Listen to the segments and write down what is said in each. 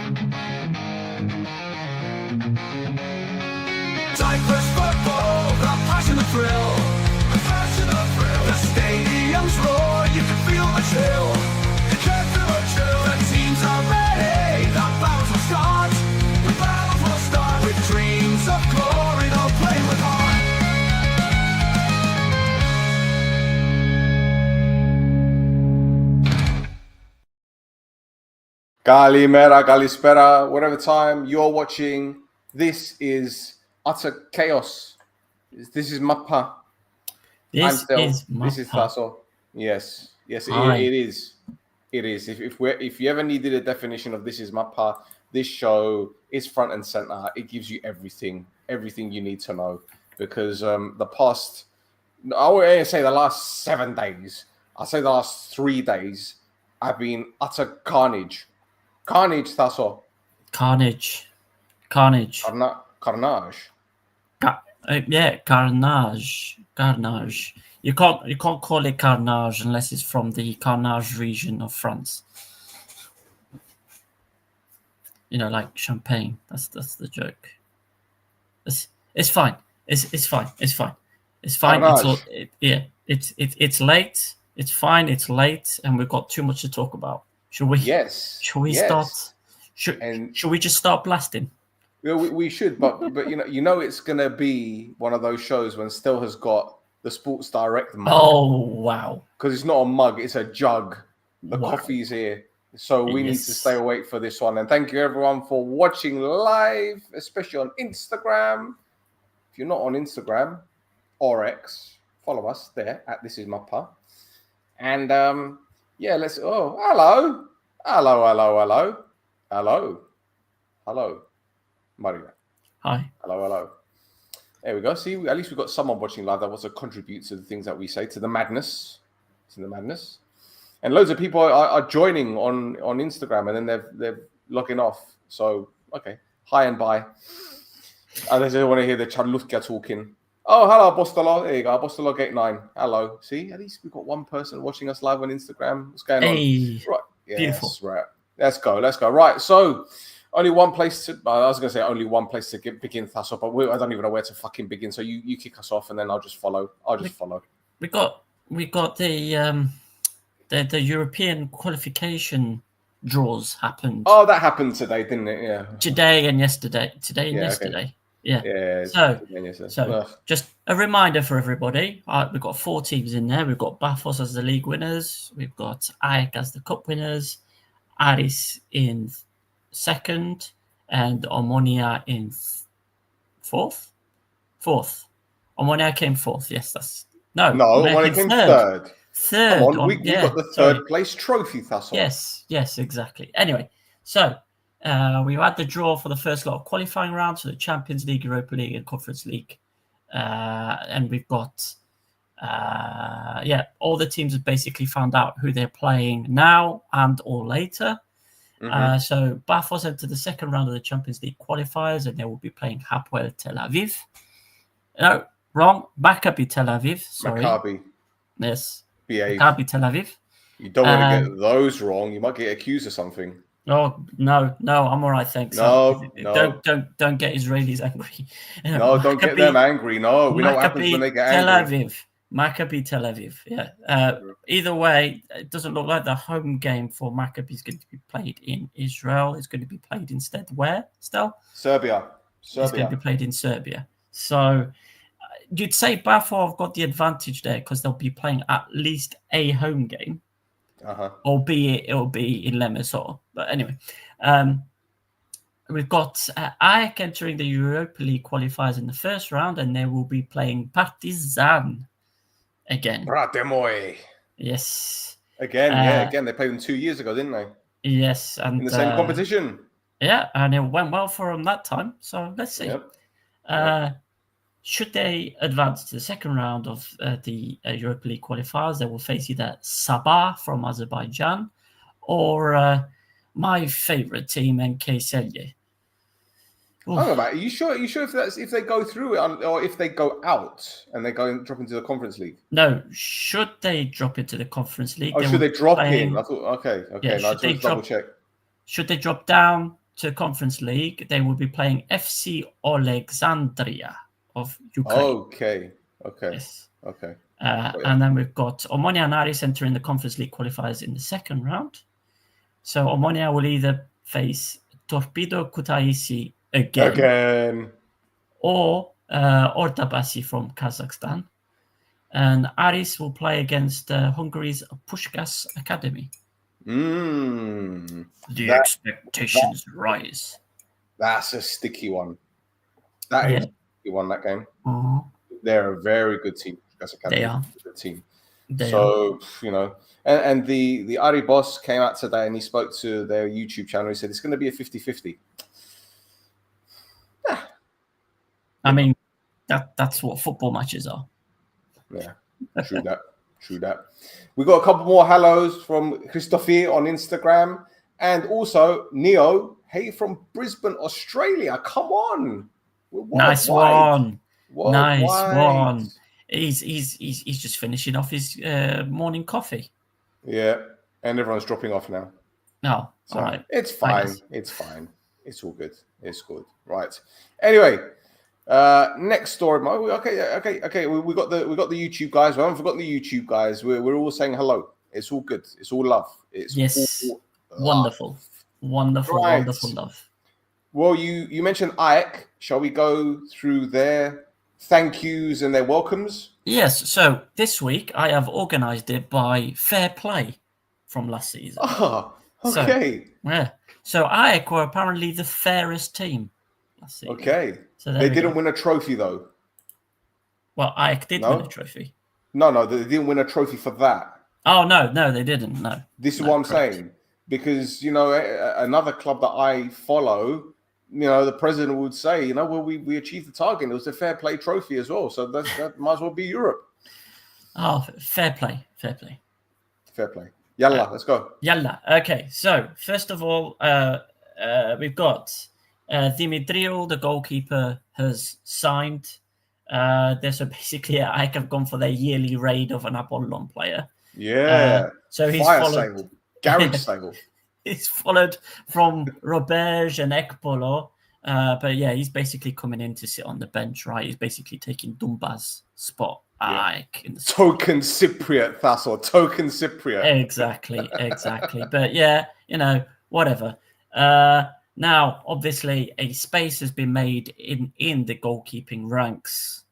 Cyprus football, the passion, the thrill. The passion, the thrill. The stadiums roar, you can feel the chill. You can feel the chill. The teams are ready, the battles will start. The battles will start with dreams of glory, they'll play with heart. Kalimera, Kalispera, whatever time you're watching, this is utter chaos. This is Mappa. This is Mappa. This is Tasso. Yes, it is. It is. If you ever needed a definition of this is Mappa, this show is front and center. It gives you everything you need to know. Because the past, I won't say the last 7 days, I'll say the last 3 days have been utter carnage. Carnage, Tasso. Carnage. Carnage. Carnage. You can't call it carnage unless it's from the Carnage region of France. You know, like champagne. That's the joke. It's fine. It's fine. It's fine. It's late. It's fine. It's late, and we've got too much to talk about. Should we? Yes. Should we start? Should we just start blasting? Yeah, we should, but you know it's gonna be one of those shows when Still has got the Sports Direct mug. Oh wow! Because it's not a mug; it's a jug. The Wow. coffee's here, so we need to stay awake for this one. And thank you everyone for watching live, especially on Instagram. If you're not on Instagram or X, follow us there at This Is Mappa. And yeah, let's. Oh, hello, Maria. Hi. Hello. There we go. See, at least we've got someone watching live that wants to contribute to the things that we say, to the madness. And loads of people are joining on Instagram, and then they're logging off. So, okay. Hi and bye. And they just want to hear the Charlutka talking. Oh, hello, Apostolo. There you go. Apostolo Gate 9. Hello. See, at least we've got one person watching us live on Instagram. What's going on? Right. Yes, beautiful. Right. Let's go. Right. So, only one place to... I was going to say only one place to begin, Tasso, but I don't even know where to fucking begin. So, you kick us off, and then I'll just follow. We got the European qualification draws happened. Oh, that happened today, didn't it? Yeah. Today and yesterday. Okay. Yeah. So just a reminder for everybody. We've got 4 teams in there. We've got Bafos as the league winners. We've got AEK as the cup winners. Aris in second, and Omania in fourth. Omania came fourth. Yes, Omania came third. Third. Come on, we got the third place trophy, Tasso. Yes, exactly. Anyway, so we had the draw for the first lot of qualifying rounds for the Champions League, Europa League, and Conference League, and we've got all the teams have basically found out who they're playing now and or later. Mm-hmm. So Bafos entered the second round of the Champions League qualifiers, and they will be playing Hapoel Tel Aviv. No, wrong. Maccabi Tel Aviv. Sorry. Maccabi. Yes. Maccabi Tel Aviv. You don't want to get those wrong. You might get accused of something. Oh no, I'm all right, thanks. No. Don't get Israelis angry. No, don't get them angry. No, we know what happens when they get angry. Maccabi Tel Aviv. Yeah. Either way, it doesn't look like the home game for Maccabi is going to be played in Israel. It's going to be played instead where? Still? Serbia. It's going to be played in Serbia. So you'd say Bafos have got the advantage there because they'll be playing at least a home game. Albeit it'll be in Lemeso. But anyway, we've got AEK entering the Europa League qualifiers in the first round, and they will be playing Partizan again. Bratemoy. Yes. Again, they played them 2 years ago, didn't they? Yes, and in the same competition. Yeah, and it went well for them that time. So let's see. Yep. Should they advance to the second round of the Europa League qualifiers, they will face either Sabah from Azerbaijan or my favorite team, NK Celje. Are you sure if they go through it or if they go out and they go and drop into the Conference League? No, should they drop into the Conference League? Oh, should they drop in? I thought, okay. Yeah, no, just double check. Should they drop down to Conference League, they will be playing FC Alexandria of Ukraine. Okay. Yes. Okay. And then we've got Omania and Aris entering the Conference League qualifiers in the second round. So Omania will either face Torpedo Kutaisi again. Or Ortabasi from Kazakhstan. And Aris will play against Hungary's Puskás Academy. The expectations rise. That's a sticky one. That is a sticky one, that game. Uh-huh. They're a very good team. Puskás Academy. They are. A good team. And the Ari boss came out today and he spoke to their YouTube channel. He said it's going to be a 50-50. I mean, that's what football matches are. Yeah, true that. We got a couple more hellos from Christophe on Instagram, and also Neo. Hey, from Brisbane, Australia. Come on, nice one. He's just finishing off his morning coffee. Yeah, and everyone's dropping off now. No, all right. It's fine. It's fine. It's all good. It's good. Right. Anyway. Next story. Okay. We got the YouTube guys. We haven't forgotten the YouTube guys. We're all saying hello. It's all good. It's all love. It's all wonderful, right. Wonderful love. Well, you mentioned AEK. Shall we go through their thank yous and their welcomes? Yes. So this week I have organised it by fair play from last season. Oh, okay. So AEK were apparently the fairest team last season. Okay. So they didn't win a trophy though. Well, AEK did win a trophy. No, they didn't win a trophy for that. Oh no, they didn't. No. This is what I'm saying, because another club that I follow, the president would say, well, we achieved the target. It was a fair play trophy as well, so that might as well be Europe. Oh, fair play. Yalla, let's go. Yalla. Okay, so first of all, we've got Dimitriou, the goalkeeper, has signed. So basically, AEK have gone for their yearly raid of an Abolon player. Yeah. So he's followed garage sale. He's followed from Roberge and Ekpolo. But yeah, he's basically coming in to sit on the bench, right? He's basically taking Dumba's spot at AEK in the token Cypriot, Thassor. Token Cypriot. Exactly. But yeah, whatever. Now, obviously, a space has been made in the goalkeeping ranks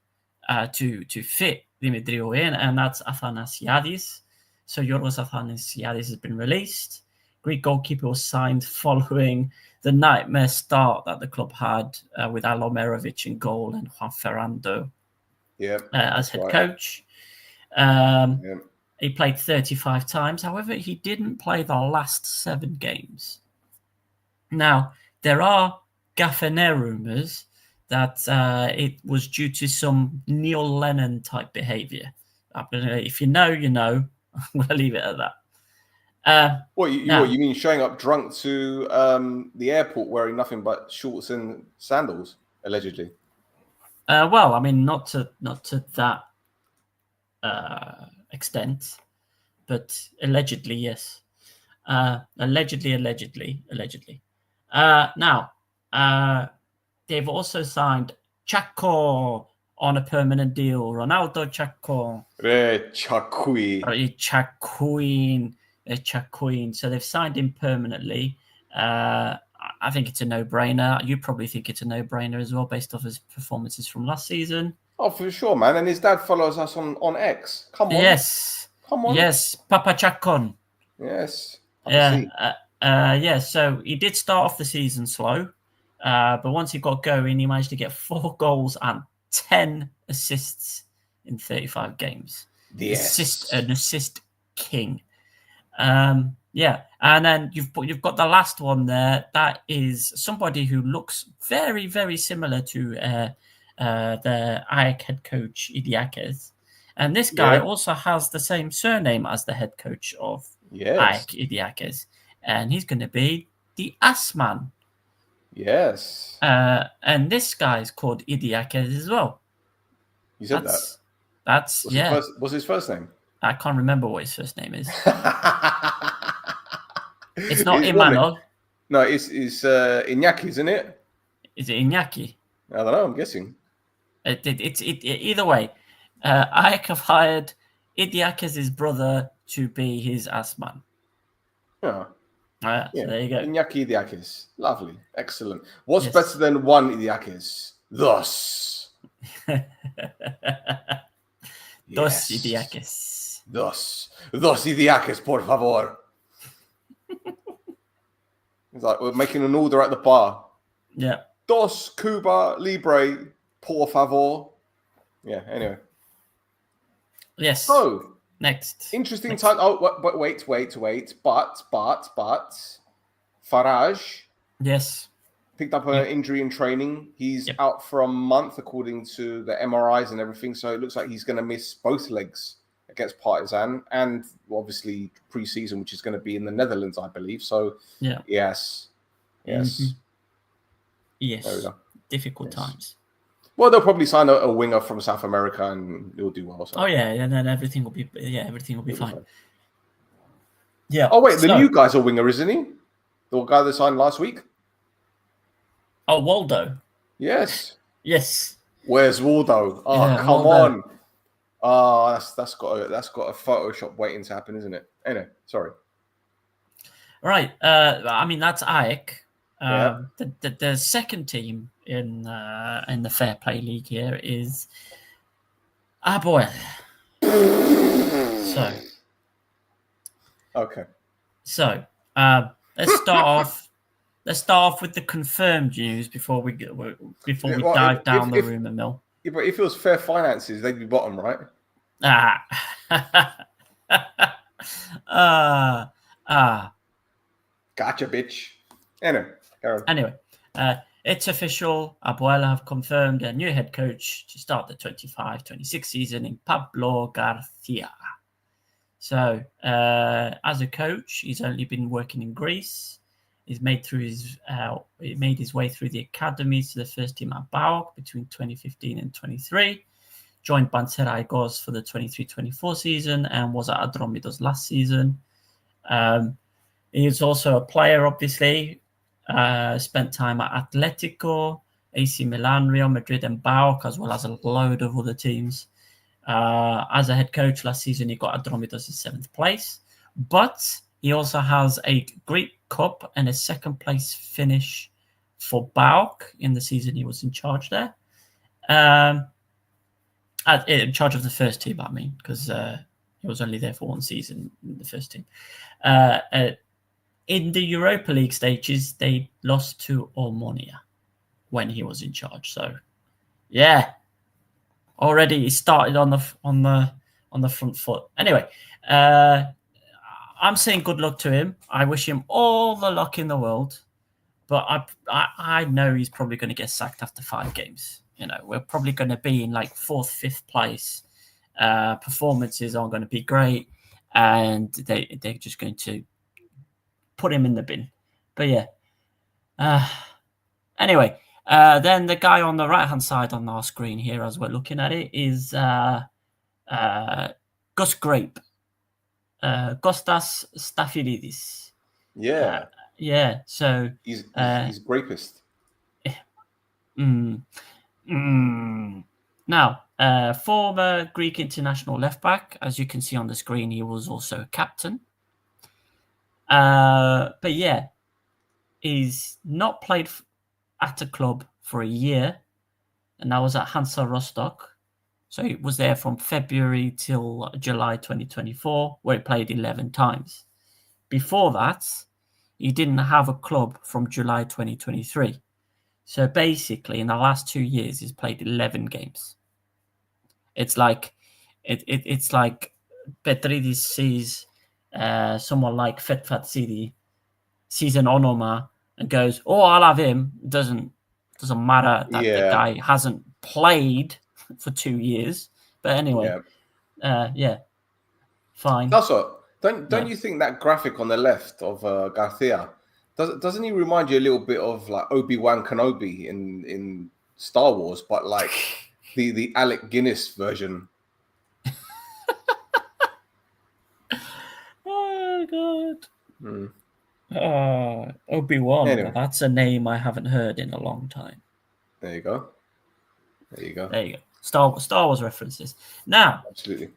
to fit Dimitriou in, and that's Athanasiadis. So Yorgos Athanasiadis has been released. Greek goalkeeper was signed following the nightmare start that the club had with Alomerovic in goal and Juan Ferrando as head coach. He played 35 times. However, he didn't play the last 7 games. Now, there are Gaffener rumours that it was due to some Neil Lennon type behaviour. If you know, you know. We'll leave it at that. What you mean showing up drunk to the airport wearing nothing but shorts and sandals, allegedly? Well, I mean, not to that extent, but allegedly, yes. Allegedly. Now, they've also signed Chaco on a permanent deal. Ronaldo Chaco. Chacuin. So they've signed him permanently. I think it's a no-brainer. You probably think it's a no-brainer as well, based off his performances from last season. Oh, for sure, man. And his dad follows us on X. Come on. Yes. Come on. Yes, Papa Chacon. Yes. So he did start off the season slow, but once he got going, he managed to get 4 goals and 10 assists in 35 games. Yes. An assist king. And then you've got the last one there. That is somebody who looks very, very similar to the AEK head coach Idiakes, and this guy also has the same surname as the head coach of AEK Idiakes, and he's going to be the Assman. Yes. And this guy's called Idiakes as well. You said That's what's his first name? I can't remember what his first name is. It's not Imanol. No, it's Iñaki, isn't it? Is it Iñaki? I don't know. I'm guessing. It's either way. AEK have hired Idiakis' brother to be his ass man. Yeah. So there you go. Iñaki Idiakis. Lovely. Excellent. What's better than one Idiakis? Thus. Dos Idiakis. Dos Idiakis, por favor. It's like we're making an order at the bar. Yeah. Dos Cuba Libre, por favor. Yeah, anyway. Yes. So, next. Interesting time. Oh, but wait. But Faraj. Yes. Picked up an injury in training. He's out for a month, according to the MRIs and everything. So it looks like he's going to miss both legs against Partizan and obviously pre-season, which is going to be in the Netherlands, I believe. So, yes. Mm-hmm. Yes. There we go. Difficult times. Well, they'll probably sign a winger from South America and he'll do well. So. Oh, yeah. And then everything will be fine. Yeah. Oh, wait. The new guy's a winger, isn't he? The guy that signed last week? Oh, Waldo. Yes. Where's Waldo? Oh, come on. Oh, that's got a Photoshop waiting to happen, isn't it? Anyway, sorry. Right. I mean, that's AEK. The second team in the Fair Play League here is Abolon. So, let's start off. Let's start off with the confirmed news before we dive down the rumor mill. Yeah, but if it was fair finances, they'd be bottom, right? Gotcha, bitch. Anyway, it's official. Abuela have confirmed a new head coach to start the 25-26 season in Pablo Garcia. So, as a coach, he's only been working in Greece. He's made his way through the academies to the first team at PAOK between 2015 and 23. Joined Olympiakos for the 23-24 season and was at Anortosi last season. He is also a player, obviously. Spent time at Atletico, AC Milan, Real Madrid, and PAOK, as well as a load of other teams. As a head coach last season, he got Anortosi 7th place, but he also has a Greek Cup and a second place finish for PAOK in the season he was in charge there. In charge of the first team, I mean, because he was only there for one season in the first team. In the Europa League stages, they lost to Omania when he was in charge. So, yeah, already he started on the front foot. Anyway, I'm saying good luck to him. I wish him all the luck in the world, but I know he's probably going to get sacked after 5 games. You know, we're probably going to be in like 4th, 5th place. Performances aren't going to be great, and they're just going to put him in the bin. But yeah. Anyway, then the guy on the right-hand side on our screen here, as we're looking at it, is Gus Grape. Kostas Stafilidis. Yeah. So he's grapist. Now, former Greek international left back, as you can see on the screen, he was also a captain. But yeah, he's not played at a club for a year, and that was at Hansa Rostock. So he was there from February till July 2024, where he played 11 times. Before that, he didn't have a club from July 2023. So basically, in the last 2 years, he's played 11 games. It's like it's like Petridis sees someone like Fetfat Sidi, sees an Onoma and goes, "Oh, I'll have him." Doesn't matter that the guy hasn't played for 2 years. But anyway, fine. That's what. Don't you think that graphic on the left of Garcia, doesn't he remind you a little bit of like Obi-Wan Kenobi in Star Wars, but like the Alec Guinness version? Oh God. Obi-Wan. Anyway. That's a name I haven't heard in a long time. There you go. There you go. Star Wars references. Now, absolutely.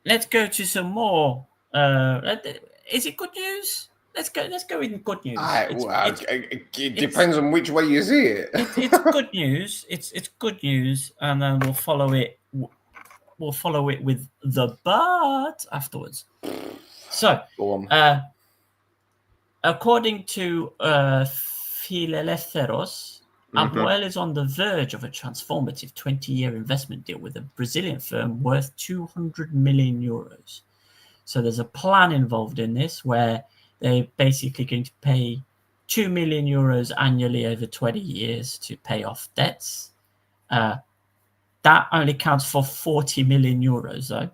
Let's go to some more. Is it good news? Let's go in good news. It depends on which way you see it. It's good news. It's good news, and then we'll follow it. We'll follow it with the but afterwards. So, according to Fileletheros, Abolon is on the verge of a transformative 20-year investment deal with a Brazilian firm worth 200 million euros. So there's a plan involved in this where they're basically going to pay 2 million euros annually over 20 years to pay off debts. That only counts for 40 million euros, though,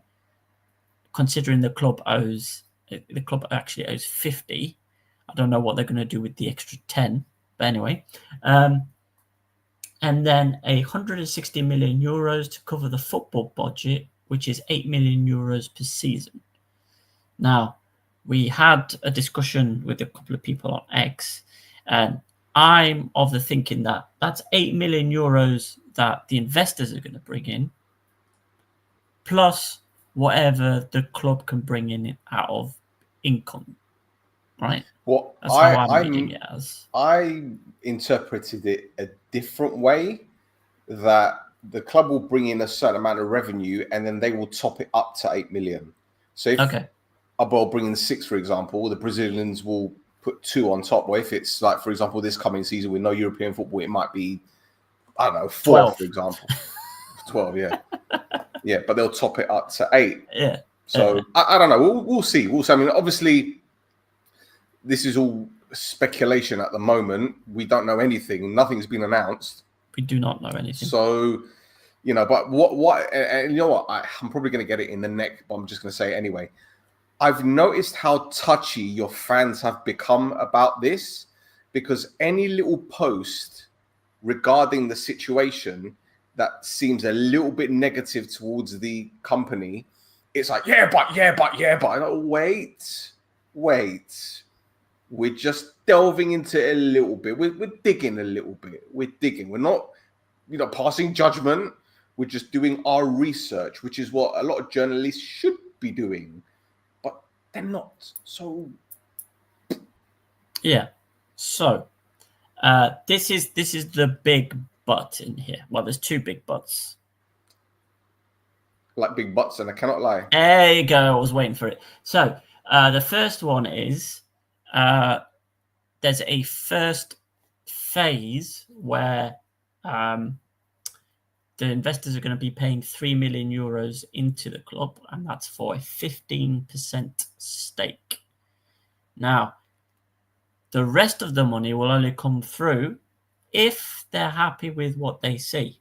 considering the club actually owes 50. I don't know what they're going to do with the extra 10, but anyway. And then 160 million euros to cover the football budget, which is 8 million euros per season. Now, we had a discussion with a couple of people on X, and I'm of the thinking that that's 8 million euros that the investors are going to bring in, plus whatever the club can bring in out of income, right? Well, that's how I'm reading it as. I interpreted it a different way, that the club will bring in a certain amount of revenue and then they will top it up to 8 million. So if Abolon bring in 6, for example, the Brazilians will put 2 on top. Or if it's like, for example, this coming season with no European football, it might be, I don't know, 4, 12. For example. 12, yeah. Yeah, but they'll top it up to 8. Yeah. So I don't know. We'll see. I mean, obviously, this is all speculation at the moment. We don't know anything. Nothing's been announced. We do not know anything. So, but what and you know what? I'm probably going to get it in the neck, but I'm just going to say it anyway. I've noticed how touchy your fans have become about this, because any little post regarding the situation that seems a little bit negative towards the company, it's like, yeah, but. I go, wait. We're just delving into it a little bit. We're digging a little bit. We're digging. We're not, passing judgment. We're just doing our research, which is what a lot of journalists should be doing, but they're not. So, yeah. So, this is the big but in here. Well, there's 2 big buts. Like big butts, and I cannot lie. There you go. I was waiting for it. So, the first one is, there's a first phase where the investors are going to be paying 3 million euros into the club, and that's for a 15% stake. Now, the rest of the money will only come through if they're happy with what they see.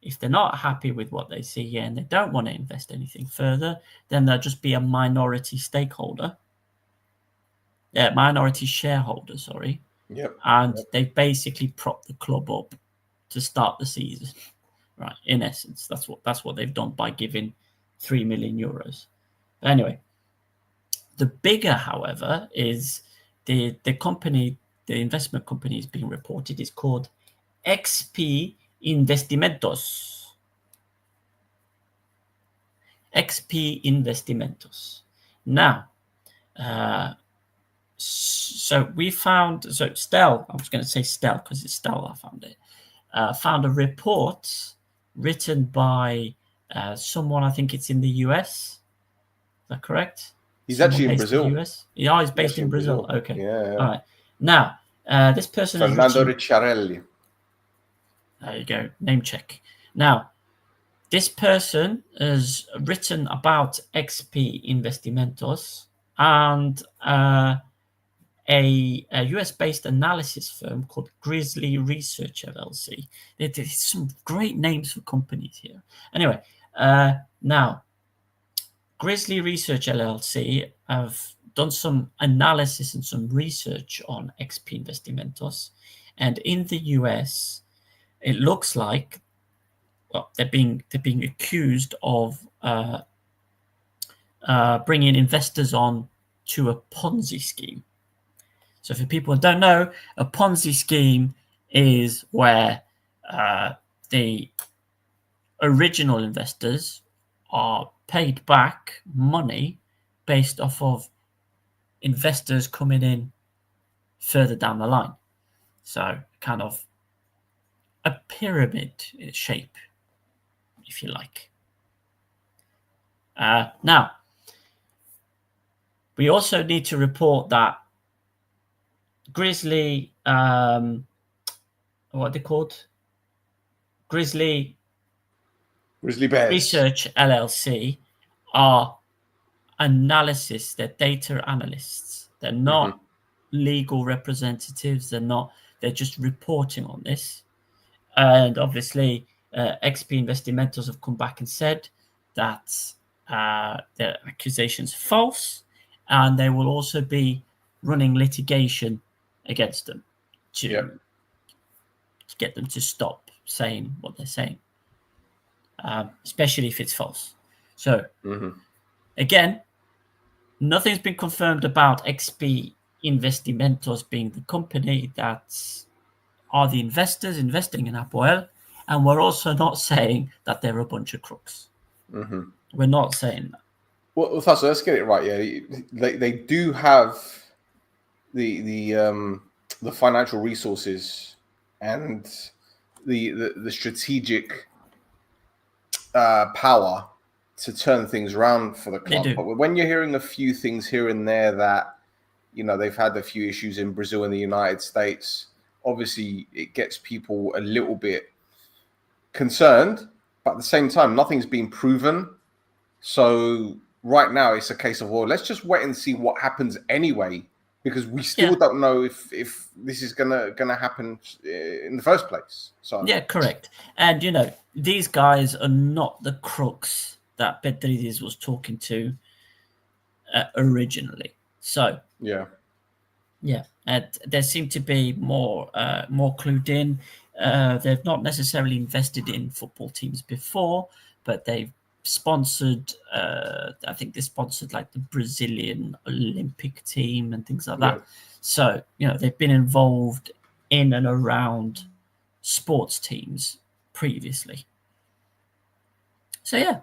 If they're not happy with what they see and they don't want to invest anything further, then they'll just be a minority stakeholder. Yeah, minority shareholder, sorry. Yep. And they basically prop the club up to start the season. Right, in essence, that's what they've done by giving 3 million euros. But anyway, the bigger, however, is the company, the investment company is being reported is called XP Investimentos. XP Investimentos. Now, so we found, Stell, I was going to say Stell because it's Stell, I found it, found a report written by someone, I think it's in the US. Is that correct? He's actually in Brazil. Yeah, he's based in Brazil. Okay. Yeah. All right. Now, this person Fernando Ricciarelli. There you go. Name check. Now, this person has written about XP Investimentos and a US-based analysis firm called Grizzly Research LLC. There's some great names for companies here. Anyway, now, Grizzly Research LLC have done some analysis and some research on XP Investimentos, and in the US, it looks like, well, they're being accused of bringing investors on to a Ponzi scheme. So for people who don't know, a Ponzi scheme is where the original investors are paid back money based off of investors coming in further down the line. So kind of a pyramid shape, if you like. Now, we also need to report that Grizzly, what are they called? Grizzly Bears Research LLC are analysis. They're data analysts. They're not legal representatives. They're just reporting on this. And obviously, XP Investimentos have come back and said that the accusation's false, and they will also be running litigation against them to get them to stop saying what they're saying, especially if it's false. So, again, nothing's been confirmed about XP Investimentos being the company that are the investors investing in Apoel, and we're also not saying that they're a bunch of crooks. We're not saying that. Well, Tasso, let's get it right. Yeah, they do have the financial resources and the strategic power to turn things around for the club. But when you're hearing a few things here and there that, you know, they've had a few issues in Brazil and the United States, obviously it gets people a little bit concerned. But at the same time, nothing's been proven. So right now it's a case of, well, let's just wait and see what happens anyway, because we still don't know if this is gonna happen in the first place. So yeah, correct. And you know, these guys are not the crooks that Petridis was talking to originally. So yeah, and they seem to be more clued in. They've not necessarily invested in football teams before, but they've sponsored. I think they sponsored like the Brazilian Olympic team and things like that. So you know, they've been involved in and around sports teams previously. So yeah,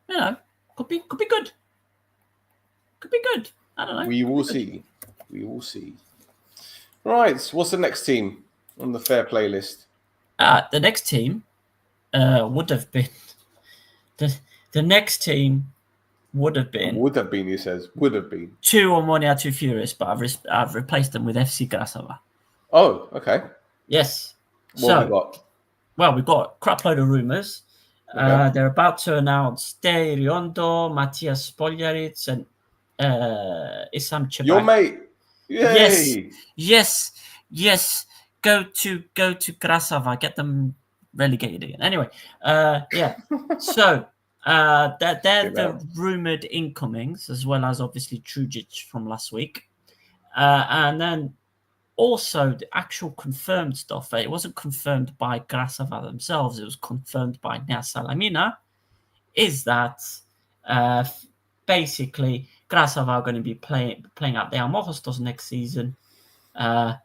you know, could be good. Could be good. I don't know. We will see. We will see. Right. What's the next team on the fair play list? The next team would have been the next team would have been. Would have been, he says. Would have been. 2 Omania, 2 Furious, but I've replaced them with FC Graasava. Oh, okay. Yes. What have we got? Well, we've got a crap load of rumours. Okay. They're about to announce Tei Riondo, Matias Spoljaric, and Isam Chebak. Your mate. Yay. Yes. Go to Graasava. Get them relegated again. Anyway, yeah. So they're the rumoured incomings, as well as obviously Trujic from last week. And then also the actual confirmed stuff. It wasn't confirmed by Graasava themselves. It was confirmed by Nea Salamina. Is that basically Graasava are going to be playing out the Anortosi next season. But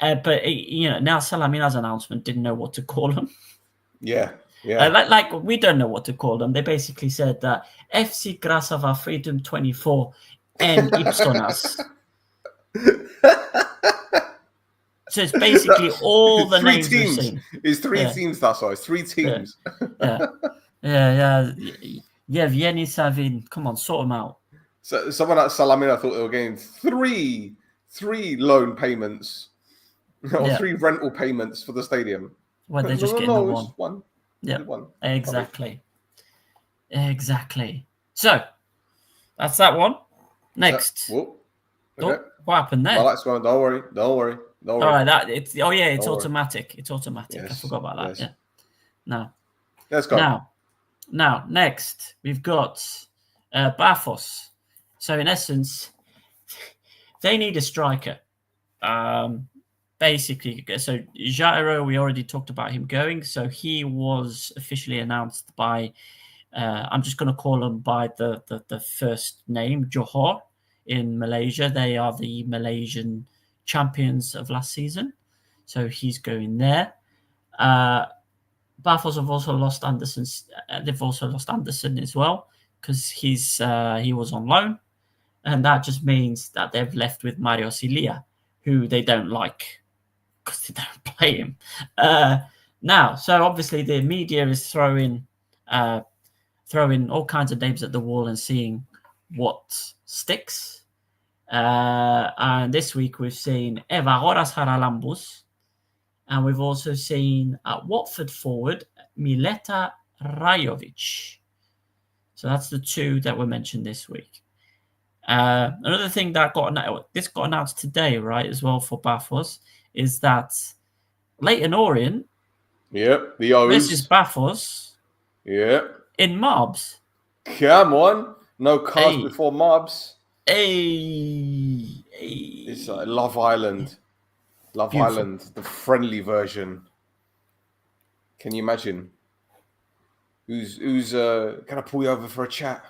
you know, Nea Salamina's announcement didn't know what to call them. Yeah. Like we don't know what to call them. They basically said that FC Graasava Freedom 24 and Ipsonas. So it's basically all the names teams. we've seen. It's 3 teams, that's all. It's 3 teams. Yeah. Vieni Savin. Come on, sort them out. So someone at Salamina thought they were getting three loan payments or 3 rental payments for the stadium. Well, they're just getting the one. One. Yeah, one. Exactly. So that's that one. Next. Okay. What happened there? My light's going. Don't worry. All right, it's automatic. It's automatic. Yes. I forgot about that. Yes. Yeah. Now, let's go. Now, next we've got Bafos. So in essence, they need a striker. Basically, so Jairo, we already talked about him going. So he was officially announced by, I'm just going to call him by the first name, Johor. in Malaysia. They are the Malaysian champions of last season, so he's going there. Bafos have also lost Anderson. They've also lost Anderson as well because he was on loan, and that just means that they've left with Mario Cilia, who they don't like because they don't play him now. So obviously the media is throwing all kinds of names at the wall and seeing what sticks. And this week we've seen Evagoras Haralambos, and we've also seen Watford forward Mileta Rajovic. So that's the two that were mentioned this week. Another thing that got announced today, right, as well for Bafos, is that Leyton Orient, the O's versus Bafos, in Mobs. Come on, no cars before Mobs. It's like Love Island. Love Beautiful. Island, the friendly version. Can you imagine? Who's can I pull you over for a chat?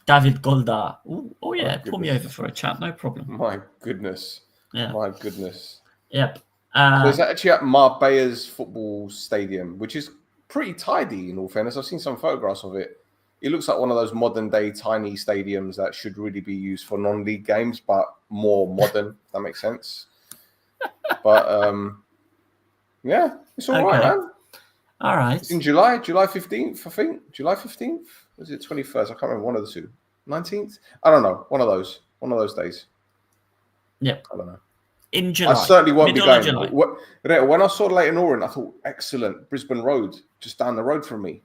David Golda. Ooh, oh yeah, pull me over for a chat, no problem. My goodness. Yeah. My goodness. Yep. So it's actually at Marbella's football stadium, which is pretty tidy in all fairness. I've seen some photographs of it. It looks like one of those modern day tiny stadiums that should really be used for non-league games, but more modern, if that makes sense. But yeah, it's all right, man. All right. It's in July 15th, I think. July 15th? Was it 21st? I can't remember, one of the two. 19th? I don't know. One of those days. Yep. I don't know. In July. I certainly won't be going. July. When I saw Leyton Orient, I thought, excellent, Brisbane Road, just down the road from me.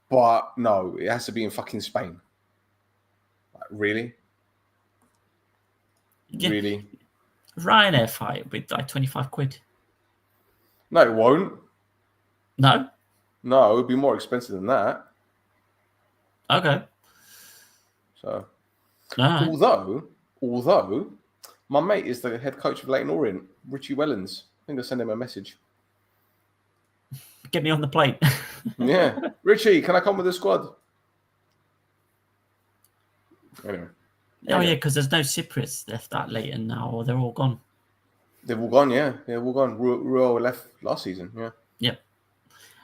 But no, it has to be in fucking Spain. Like, really? Yeah. Really? Ryanair flight with like 25 quid. No, it won't. No? No, it would be more expensive than that. Okay. So, right. although, my mate is the head coach of Leyton Orient, Richie Wellens. I think I'll send him a message. Get me on the plane. Yeah. Richie, can I come with the squad? Anyway. Oh, yeah, because there's no Cypriots left at Leyton now, or they're all gone. They've all gone, yeah. They've all gone. Ruel left last season, yeah. Yep.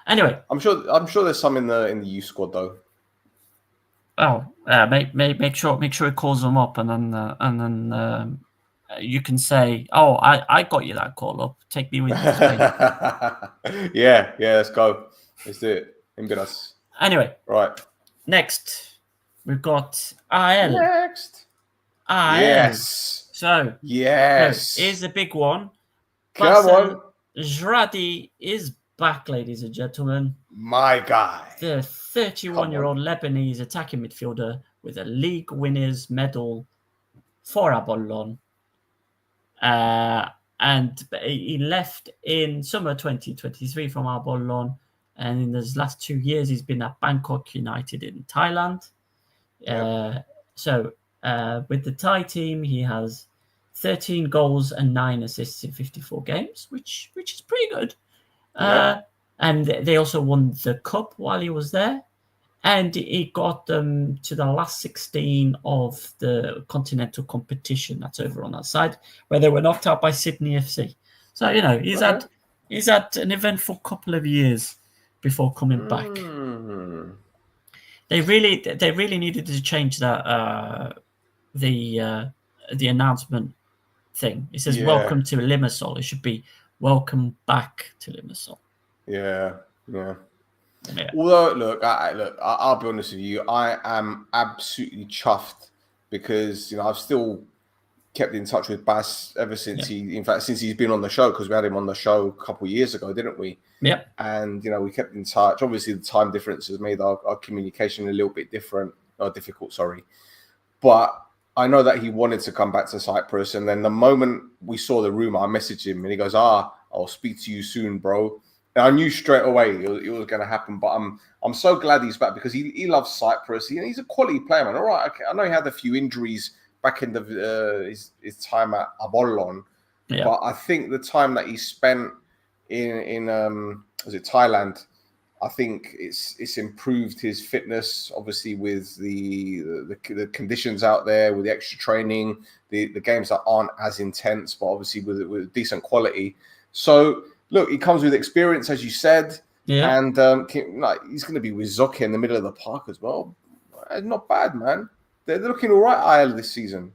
Anyway. I'm sure there's some in the youth squad, though. Oh, make sure it calls them up, and then you can say, "Oh, I got you that call up. Take me with you to Spain." yeah, let's go. Let's do it. Imbiras. Anyway, right. Next, we've got AL. AL. Yes. So here's the big one. Come on. Zrati is back, ladies and gentlemen. My guy. The 31-year-old Lebanese attacking midfielder with a league winners medal for Abolon. And he left in summer 2023 from Abolon. And in his last 2 years, he's been at Bangkok United in Thailand. So with the Thai team, he has 13 goals and 9 assists in 54 games, which is pretty good. And they also won the cup while he was there. And he got them to the last 16 of the continental competition that's over on that side, where they were knocked out by Sydney FC. So, he's had an eventful couple of years before coming back. They really needed to change that the announcement thing. It says welcome to Limassol. It should be welcome back to Limassol. Yeah. Although, look, I'll be honest with you. I am absolutely chuffed because I've still kept in touch with Bas ever since since he's been on the show, because we had him on the show a couple of years ago, didn't we? Yep. And we kept in touch. Obviously, the time difference has made our communication a little bit difficult. Sorry, but I know that he wanted to come back to Cyprus, and then the moment we saw the rumor, I messaged him, and he goes, "I'll speak to you soon, bro." And I knew straight away it was going to happen, but I'm so glad he's back because he loves Cyprus. He's a quality player, man. All right, okay. I know he had a few injuries back in his time at Abolon, but I think the time that he spent in was it Thailand, I think it's improved his fitness, obviously with the conditions out there, with the extra training, the games that aren't as intense, but obviously with decent quality. So look, he comes with experience, as you said, and he's going to be with Zoke in the middle of the park as well. Not bad, man. They're looking all right, IL, this season.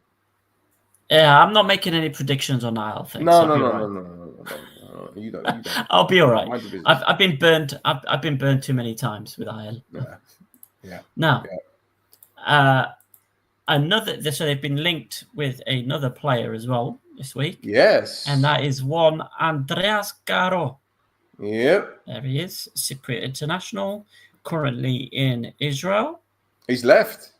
Yeah, I'm not making any predictions on IL things. No. You don't. I'll be all right. I've been burned. I've been burned too many times with IL. Yeah. Now, so they've been linked with another player as well this week. Yes. And that is one Andreas Garo. Yep. There he is, Cypriot international, currently in Israel. He's left.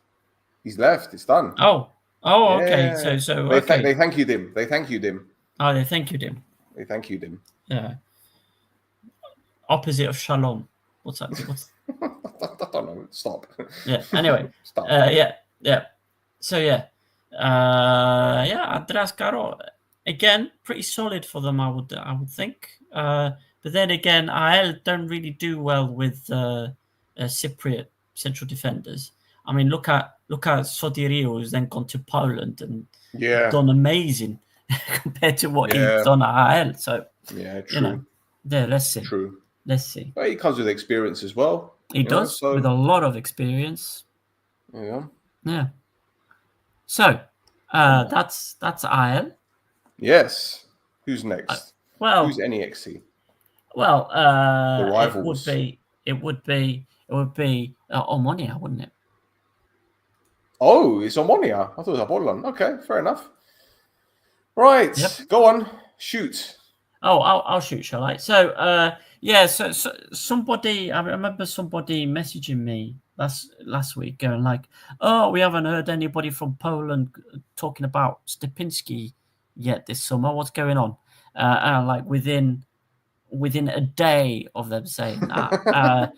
It's done. Oh, okay. So they thank you, Dim. Oh, they thank you, Dim. They thank you, Dim. Yeah. Opposite of Shalom. What's that? I don't know. Stop. Yeah. Anyway. Stop. Yeah. So Andreas Garo again, pretty solid for them. I would think. But then again, IL don't really do well with Cypriot central defenders. I mean, look at Sodirio, who's then gone to Poland and done amazing compared to what he's done at IL. So true. Let's see. True. Let's see. Well, he comes with experience as well. He does, with a lot of experience. Yeah. So that's IL. Yes. Who's next? Who's NEXT? Well, the rivals. It would be Omania, wouldn't it? Oh, it's Omania. I thought it was Abolon. Okay, fair enough. Right, Go on, shoot. Oh, I'll shoot, shall I? So, so somebody, I remember somebody messaging me last week, going like, "Oh, we haven't heard anybody from Poland talking about Stepinski yet this summer. What's going on?" And like within a day of them saying that,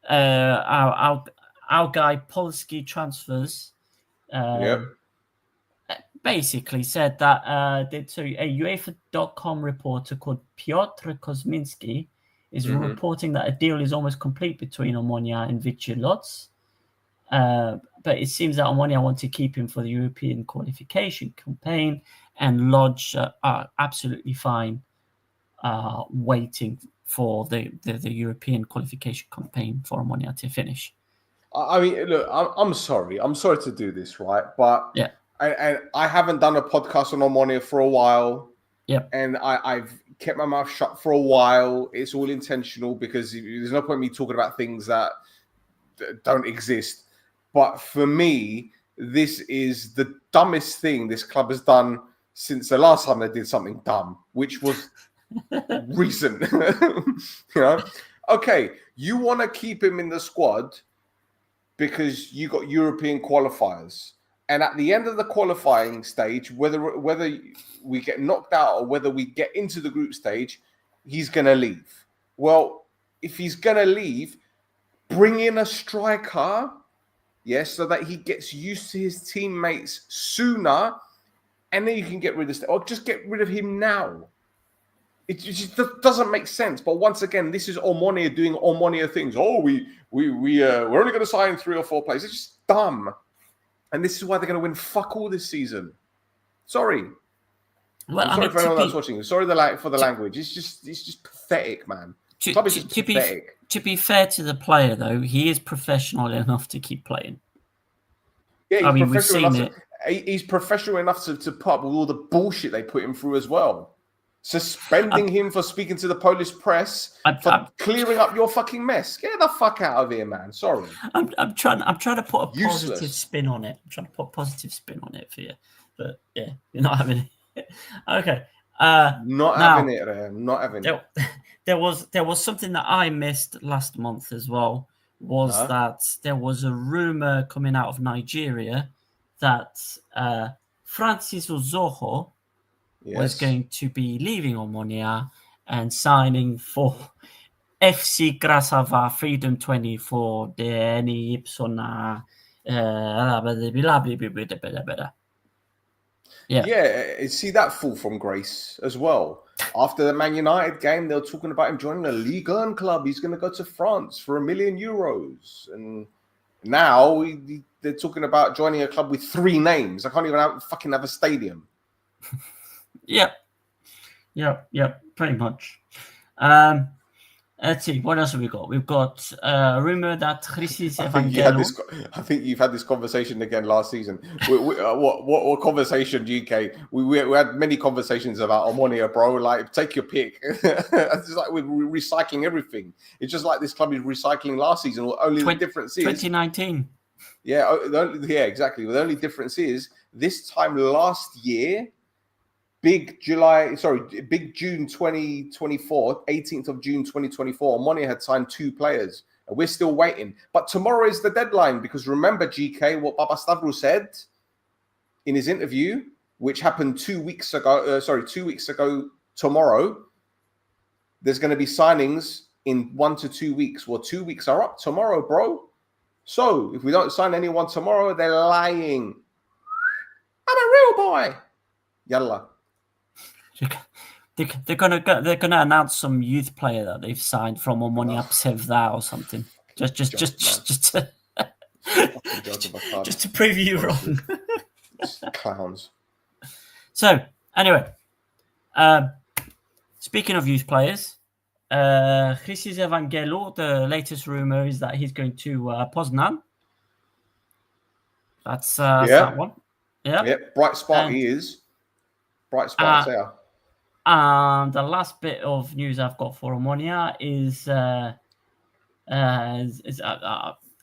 our guy Polski Transfers basically said that a UEFA.com reporter called Piotr Kozminski is reporting that a deal is almost complete between Omania and Vichy Lodz. But it seems that Omania want to keep him for the European qualification campaign, and Lodz are absolutely fine waiting for the European qualification campaign for Omania to finish. I mean, look, I'm sorry to do this, right? But and I haven't done a podcast on Omania for a while. Yep. And I've kept my mouth shut for a while. It's all intentional because there's no point in me talking about things that don't exist. But for me, this is the dumbest thing this club has done since the last time they did something dumb, which was recent. Okay, you want to keep him in the squad because you got European qualifiers, and at the end of the qualifying stage, whether we get knocked out or whether we get into the group stage, he's gonna leave. Well, if he's gonna leave, bring in a striker, so that he gets used to his teammates sooner, and then you can get rid of or just get rid of him now. It just doesn't make sense. But once again, this is Omania doing Omania things. Oh, we're only going to sign 3 or 4 players. It's just dumb, and this is why they're going to win fuck all this season. Sorry. Well, I'm sorry for anyone that's watching. Sorry for the language. It's just pathetic, man. To be fair to the player, though, he is professional enough to keep playing. Yeah, he's professional enough to put up with all the bullshit they put him through as well. Suspending him for speaking to the Polish press, for clearing up your fucking mess. Get the fuck out of here, man. Sorry. I'm trying to put a positive spin on it. I'm trying to put a positive spin on it for you. But yeah, you're not having it. Okay. Not having it. There was something that I missed last month as well. That there was a rumor coming out of Nigeria that Francis Uzoho was going to be leaving Omania and signing for FC Graasava Freedom 24 de Eni Ipsona. See that fall from grace as well. After the Man United game, they were talking about him joining a Ligue 1 club. He's going to go to France for €1 million. And now they're talking about joining a club with 3 names. I can't even have a stadium. Yep, pretty much. Let's see, what else have we got? We've got a rumor that Charis Evangelou. I think you've had this conversation again last season. What conversation, GK? We had many conversations about Omania, bro. Like, take your pick. It's just like we're recycling everything. It's just like this club is recycling last season. Only the difference is 2019. Yeah, exactly. The only difference is this time last year. Big June 2024, 18th of June 2024, Omania had signed 2 players. And we're still waiting. But tomorrow is the deadline because remember, GK, what Papastavros said in his interview, which happened 2 weeks ago. 2 weeks ago tomorrow, there's going to be signings in 1 to 2 weeks. Well, 2 weeks are up tomorrow, bro. So if we don't sign anyone tomorrow, they're lying. I'm a real boy. Yalla. They're gonna announce some youth player that they've signed from Omania Psevda or something. Just to prove you wrong. Clowns. So anyway, speaking of youth players, Charis Evangelou, the latest rumor is that he's going to Poznan. That's that one. Yeah. Bright spot he is. Bright spot there. And the last bit of news I've got for Omania is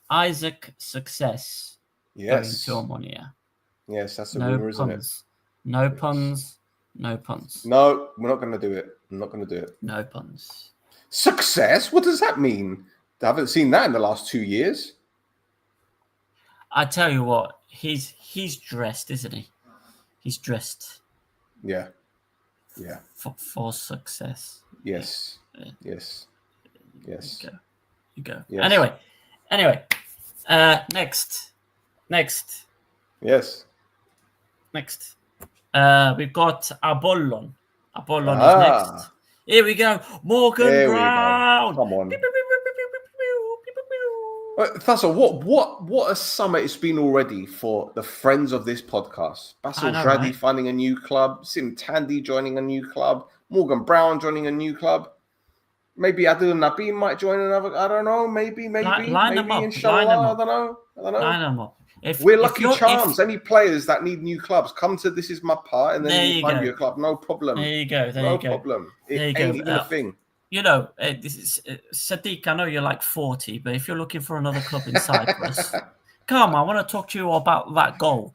Isaac Success going to Omania. Yes, that's a rumor, isn't it? No puns. No, we're not going to do it. I'm not going to do it. No puns. Success? What does that mean? I haven't seen that in the last 2 years. I tell you what, he's dressed, isn't he? He's dressed. Yeah. For success. Yes. Yes. You go. Yes. Anyway. Next. Yes. Next. We've got Abolon. Abolon is next. Here we go. Morgan Brown. Come on. Thassa, what a summer it's been already for the friends of this podcast. Basil Dradi finding a new club, Sim Tandy joining a new club, Morgan Brown joining a new club. Maybe Adil Nabi might join another. I don't know. Maybe. Line them up. Inshallah, I don't know. Line them up. We're lucky charms. Any players that need new clubs, come to This Is Mappa and then you find your club. No problem. There you go. No problem. It ain't even a thing. You know, this is Sadiq. I know you're like 40, but if you're looking for another club in Cyprus, come on, I want to talk to you about that goal.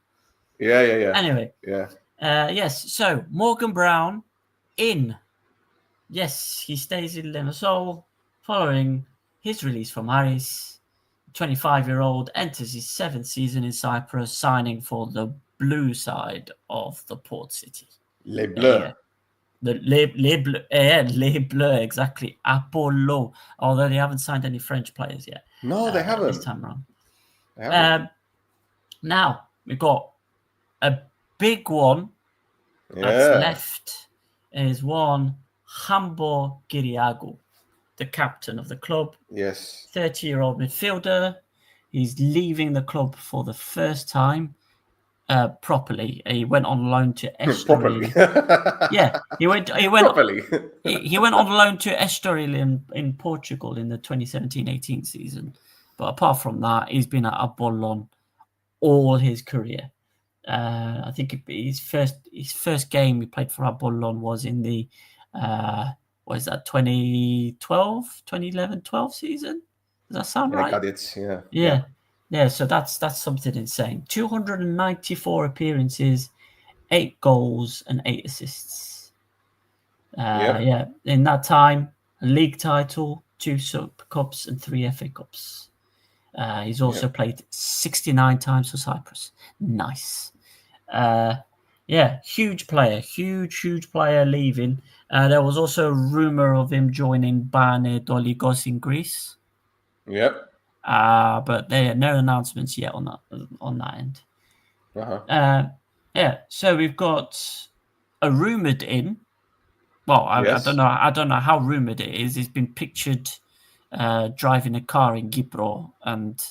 Yeah. Anyway, yes. So Morgan Brown in. Yes, he stays in Limassol following his release from Aris. 25-year-old enters his 7th season in Cyprus, signing for the blue side of the port city. Les Bleus. Les Bleus, exactly. Abolon, although they haven't signed any French players yet. No, they haven't. This time around. Now, we've got a big one that's left is one Hambo Giriagu, the captain of the club. Yes. 30-year-old midfielder. He's leaving the club for the first time. Properly, he went on loan to Estoril. He went properly. he went on loan to Estoril in Portugal in the 2017-18 season. But apart from that, he's been at Abolon all his career. I think his first game he played for Abolon was in the 2011-12 season. Does that sound right? Yeah, so that's something insane. 294 appearances, 8 goals and 8 assists. In that time, a league title, 2 Super Cups and 3 FA Cups. He's also played 69 times for Cyprus. Nice. Huge player leaving. There was also a rumor of him joining Anortosi in Greece. Yep. But there are no announcements yet on that end. So we've got a rumored in Well, I don't know. I don't know how rumored it is. He's been pictured driving a car in Gibro, and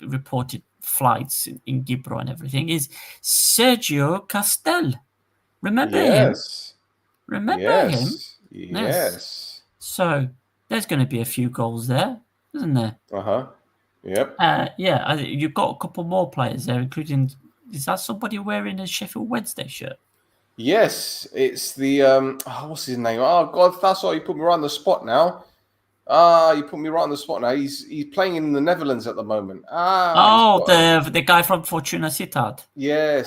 reported flights in Gibro and everything. Is Sergio Castell? Remember him? Remember him? Yes. So there's going to be a few goals there, isn't there? Yep. You've got a couple more players there, including. Is that somebody wearing a Sheffield Wednesday shirt? Yes, it's the what's his name? Oh God, that's why you put me right on the spot now. You put me right on the spot now. He's playing in the Netherlands at the moment. The guy from Fortuna Sittard. Yes.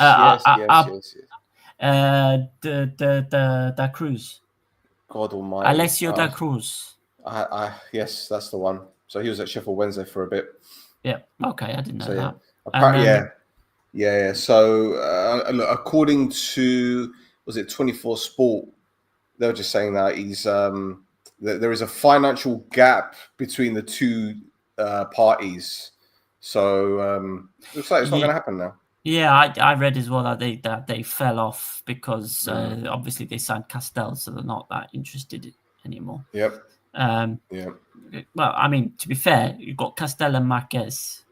Da Cruz. God Almighty. Alessio da Cruz. Yes, that's the one. So he was at Sheffield Wednesday for a bit. Yeah. Okay, I didn't know that. Apparently, yeah. So according to was it 24 Sport, they were just saying that he's there is a financial gap between the two parties. So looks like it's not going to happen now. Yeah, I read as well that they fell off because obviously they signed Castell, so they're not that interested anymore. Yep. Well, I mean, to be fair, you've got Castell and Marquez.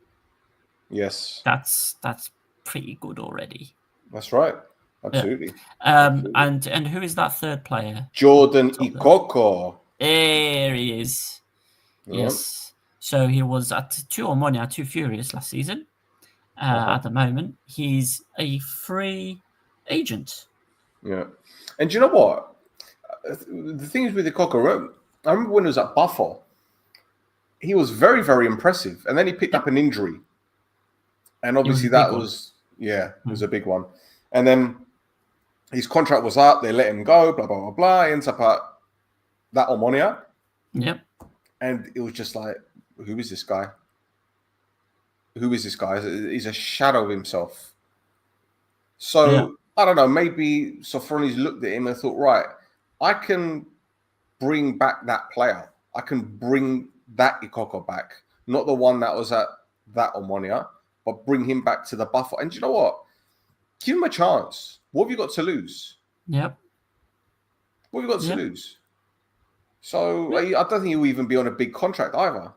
Yes. That's pretty good already. That's right. Absolutely. And who is that third player? Jordan Ikoko. There he is. Yep. Yes. So he was at 2 Omania, 2 Furious last season. At the moment, he's a free agent. Yeah. And do you know what? The thing is with Ikoko, I remember when he was at Bafos, he was very, very impressive. And then he picked up an injury. And obviously it was a big one. And then his contract was up. They let him go, blah, blah, blah, blah. He ends up at that Omania. Yep. And it was just like, who is this guy? Who is this guy? He's a shadow of himself. So, I don't know, maybe Sofroni's looked at him and thought, right, I can bring back that player. I can bring that Ikoko back. Not the one that was at that Omania, but bring him back to the Buffer. And you know what? Give him a chance. What have you got to lose? Yep. What have you got to lose? So I don't think he'll even be on a big contract either.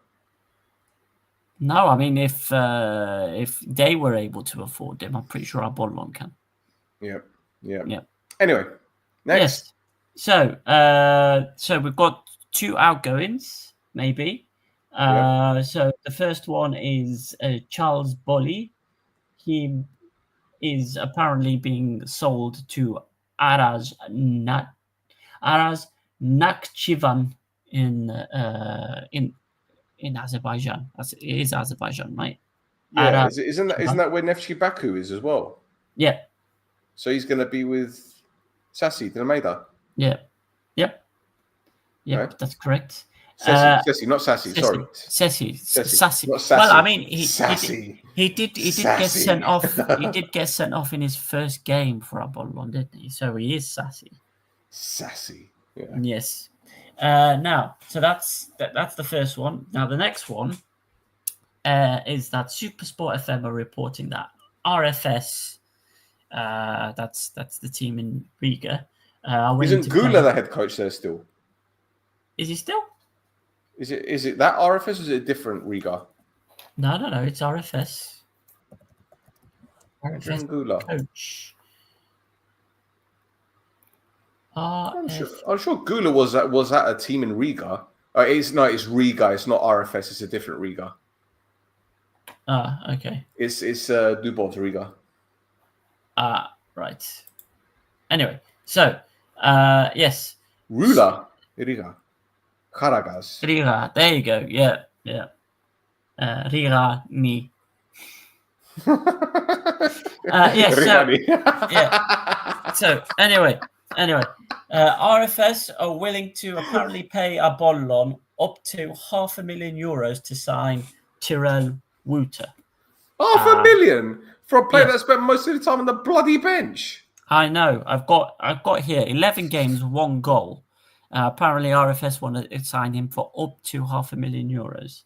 No, I mean, if they were able to afford him, I'm pretty sure Abolon can. Yeah. Anyway, next. Yes. So we've got 2 outgoings, maybe. So the first one is Charles Bolly. He is apparently being sold to Aras Nakhchivan in Azerbaijan. It is Azerbaijan, right? Yeah, isn't that where Neftchi Baku is as well? Yeah. So he's going to be with Sassi Dinameda. Yep, right. That's correct. Sassy, not Sassy. Sorry, Sassy. Not Sassy. Well, I mean, he did get sent off. He did get sent off in his first game for Abolon, didn't he? So he is Sassy. Yeah. Yes. Now, so that's the first one. Now, the next one is that Supersport FM are reporting that RFS, that's the team in Riga. Isn't Gula the head coach there still? Is he still? Is it that RFS or is it a different Riga? No, it's RFS. RFS Gula. Coach. I'm sure Gula was at a team in Riga. It's Riga. It's not RFS. It's a different Riga. Okay. It's Dubov's Riga. Right. Anyway, so yes. Riga. Karagaz. Riga. There you go. Yeah. Riga me. So anyway, RFS are willing to apparently pay Abolon up to €500,000 to sign Tyrell Wouter. $500,000 for a player that spent most of the time on the bloody bench. I know. I've got here 11 games, 1 goal. Apparently, RFS want to sign him for up to €500,000.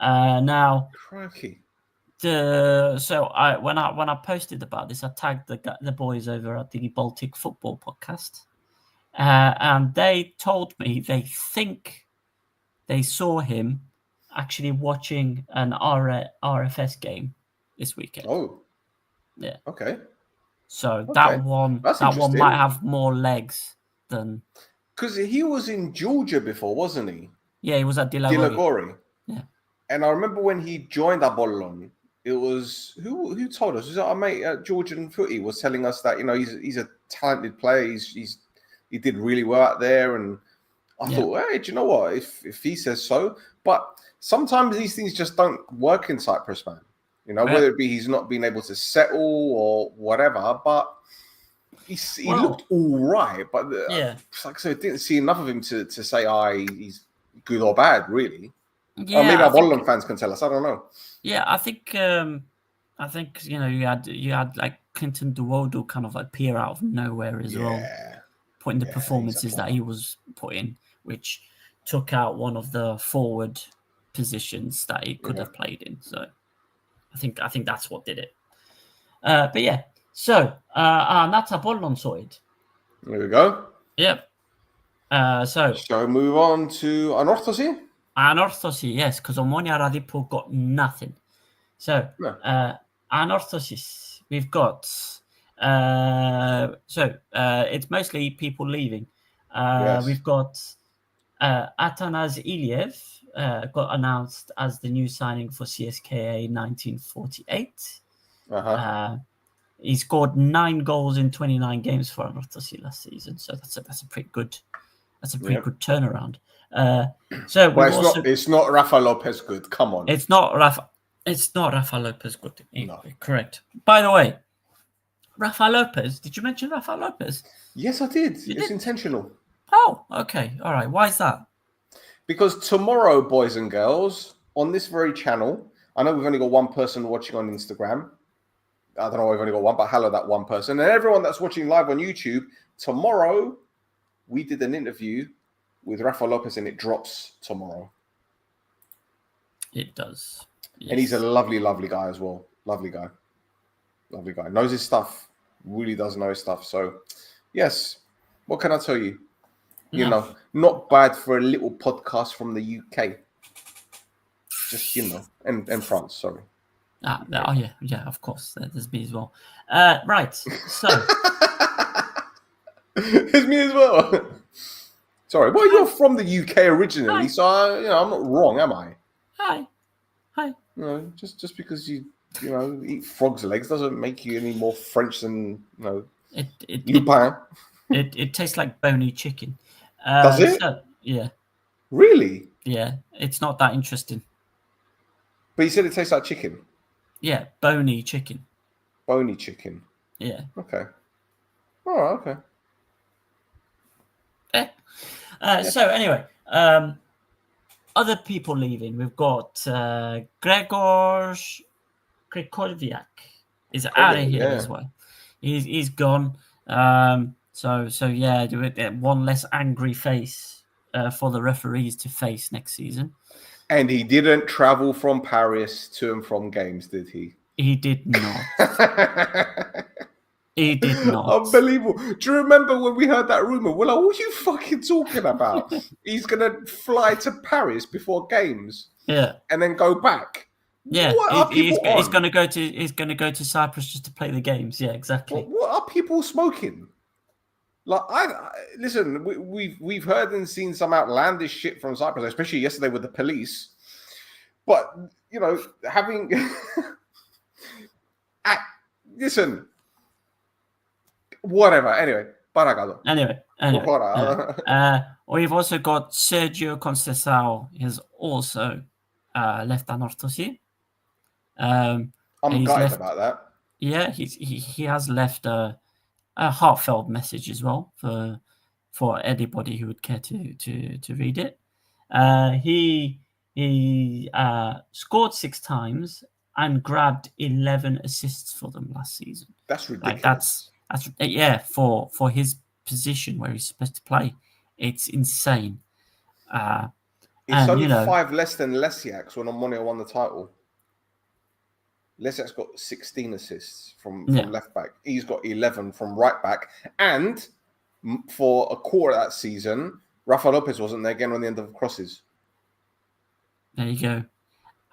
Now, crikey. When I posted about this, I tagged the boys over at the Baltic Football Podcast. and they told me they think they saw him actually watching an RFS game this weekend. Oh, yeah. Okay. So that one might have more legs than, because he was in Georgia before, wasn't he? Yeah, he was at Dilagori. Yeah. And I remember when he joined Abolon, it was who told us? Was it our mate at Georgian Footy was telling us that he's a talented player. He did really well out there, and I thought, hey, do you know what? If he says so, but sometimes these things just don't work in Cyprus, man. Whether it be he's not been able to settle or whatever, but he looked all right. But like I said, I didn't see enough of him to say, he's good or bad, really. Yeah, or maybe our Abolon fans can tell us. I don't know. Yeah, I think you had like Clinton Duwodu kind of appear out of nowhere as well, putting the performances that he was putting, which took out one of the forward positions that he could have played in. So I think that's what did it. But yeah, so that's Abolon sorted. There we go. Yep. So shall we move on to Anortosi? Anortosi, yes, because Omania Radipo got nothing. So Anortosis, we've got it's mostly people leaving. We've got Atanas Iliev got announced as the new signing for CSKA 1948. He scored 9 goals in 29 games for Anortosi last season, so that's a pretty good good turnaround. It's not Rafa Lopez good. Come on, it's not Rafa Lopez good. No. Correct. By the way, Rafa Lopez. Did you mention Rafa Lopez? Yes, I did. It's intentional. Oh, okay. All right. Why is that? Because tomorrow, boys and girls, on this very channel, I know we've only got one person watching on Instagram. I don't know, we've only got one, but hello, that one person. And everyone that's watching live on YouTube, tomorrow, we did an interview with Rafa Lopez, and it drops tomorrow. It does. Yes. And he's a lovely, lovely guy as well. Lovely guy. Knows his stuff. Really does know his stuff. So, yes. What can I tell you? Not bad for a little podcast from the UK. Just, and France, sorry. Yeah, of course. There's me as well. Right. So. There's me as well. Sorry. Well, you're from the UK originally, so I'm not wrong, am I? Hi. Just because you eat frog's legs doesn't make you any more French than Lupin. It tastes like bony chicken. Does it? Yeah. Really? Yeah. It's not that interesting. But you said it tastes like chicken. Yeah, bony chicken. Bony chicken. Yeah. Okay. All right. Okay. So anyway, other people leaving. We've got Gregorz Krikoviak is out of here as well. He's gone. So yeah, one less angry face for the referees to face next season. And he didn't travel from Paris to and from games, did he? He did not. He did not. Unbelievable. Do you remember when we heard that rumor? We're like, what are you fucking talking about? He's going to fly to Paris before games. Yeah. And then go back. Yeah. He's going to go to Cyprus just to play the games. Yeah, exactly. What are people smoking? Like, listen, we've heard and seen some outlandish shit from Cyprus, especially yesterday with the police. But, having... listen... Whatever. Anyway, paragado. Anyway. We've also got Sergio Castell has also left Anortosi. I'm gutted about that. Yeah, he has left a heartfelt message as well for anybody who would care to read it. He scored 6 times and grabbed 11 assists for them last season. That's ridiculous. That's for his position where he's supposed to play, it's insane. It's only 5 less than Lesiak's when Omania won the title. Lesiak's got 16 assists from left back. He's got 11 from right back, and for a quarter of that season, Rafa Lopez wasn't there again on the end of crosses. There you go.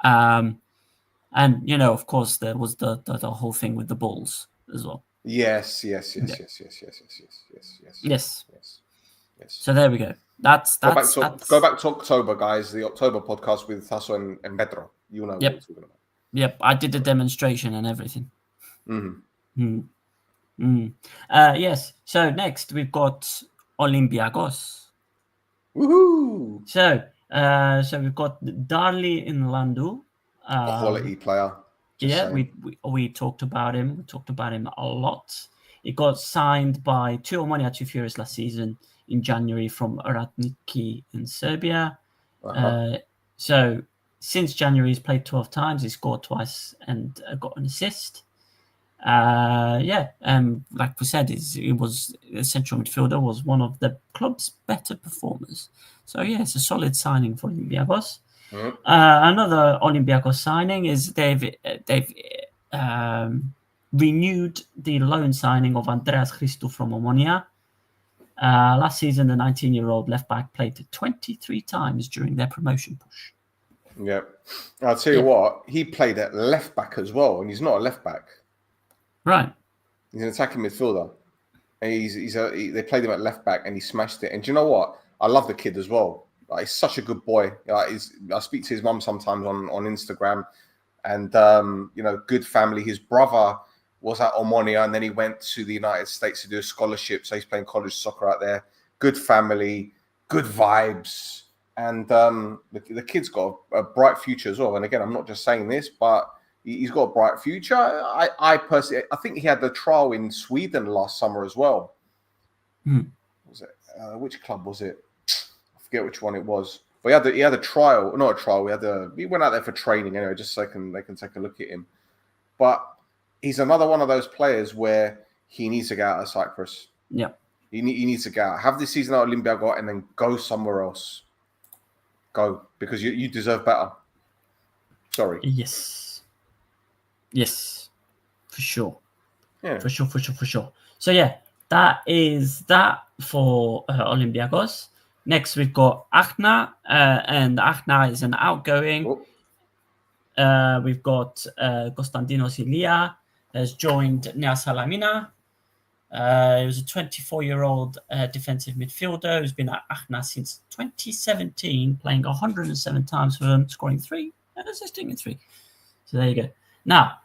And, of course, there was the whole thing with the balls as well. Yes. So there we go. That's go back to October, guys. The October podcast with Tasso and Pedro. You know what we're talking about. Yep, I did the demonstration and everything. Yes. So next we've got Olympiakos. Woohoo! So we've got Darli Inlandu. Quality player. We talked about him. We talked about him a lot. He got signed by two Omania Furies last season in January from Radniki in Serbia. So since January, he's played 12 times. He scored twice and got an assist. Like we said, he was a central midfielder, was one of the club's better performers. So it's a solid signing for Olympiakos. Another Olympiakos signing is they've renewed the loan signing of Andreas Christou from Omania. Last season, the 19-year-old left back played 23 times during their promotion push. Yeah, I'll tell you what, he played at left back as well, and he's not a left back. Right. He's an attacking midfielder. And they played him at left back, and he smashed it. And do you know what? I love the kid as well. Like, he's such a good boy. I speak to his mum sometimes on Instagram, and good family. His brother was at Omania, and then he went to the United States to do a scholarship. So he's playing college soccer out there. Good family, good vibes, and the kid's got a bright future as well. And again, I'm not just saying this, but he's got a bright future. I personally, I think he had the trial in Sweden last summer as well. Was it which club was it? I forget which one it was. But he had a trial, not a trial. We went out there for training anyway, just so they can take a look at him. But he's another one of those players where he needs to get out of Cyprus. Yeah, he needs to get out. Have this season at Olympiakos and then go somewhere else. Go, because you deserve better. Sorry. Yes, for sure. Yeah, for sure. So that is that for Olympiakos. Next, we've got Akna, and Akna is an outgoing. We've got Konstantinos Ilia has joined Nea Salamina. He was a 24-year-old defensive midfielder who's been at Akna since 2017, playing 107 times for them, scoring 3 and assisting in 3. So there you go. Now,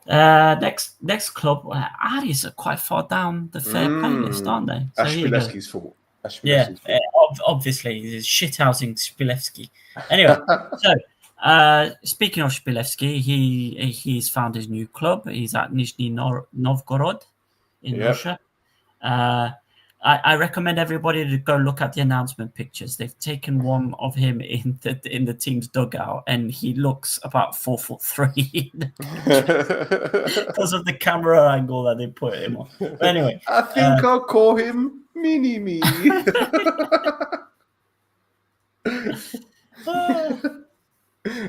next club, Aris are quite far down the fair play list, aren't they? So Shpilevski's fault. Obviously, he's shithousing Shpilevski. Anyway, so speaking of Shpilevski, he's found his new club. He's at Nizhny Novgorod in Russia. I recommend everybody to go look at the announcement pictures. They've taken one of him in the team's dugout, and he looks about 4'3" because of the camera angle that they put him on. But anyway, I think I'll call him Mini Me. You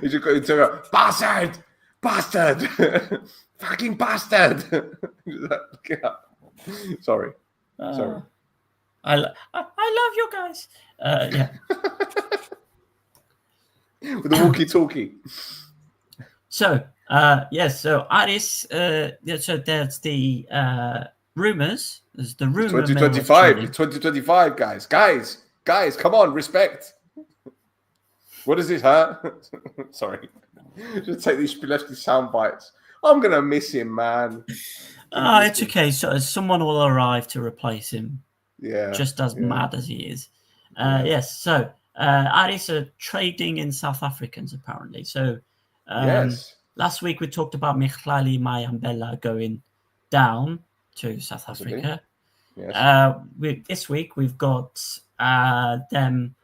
just got to go, bastard, fucking bastard. Sorry. I love you guys. With the walkie-talkie. So so Aris. So there's the rumors. There's the rumor. 2025, guys, come on, respect. What is it, huh? Sorry. Just take these Shpilevski sound bites. I'm gonna miss him, man. It's okay. So someone will arrive to replace him. Yeah. Just as mad as he is. Yes. So Aris are trading in South Africans apparently. So last week we talked about Michlali Mayambela going down to South Africa. Yes. This week we've got them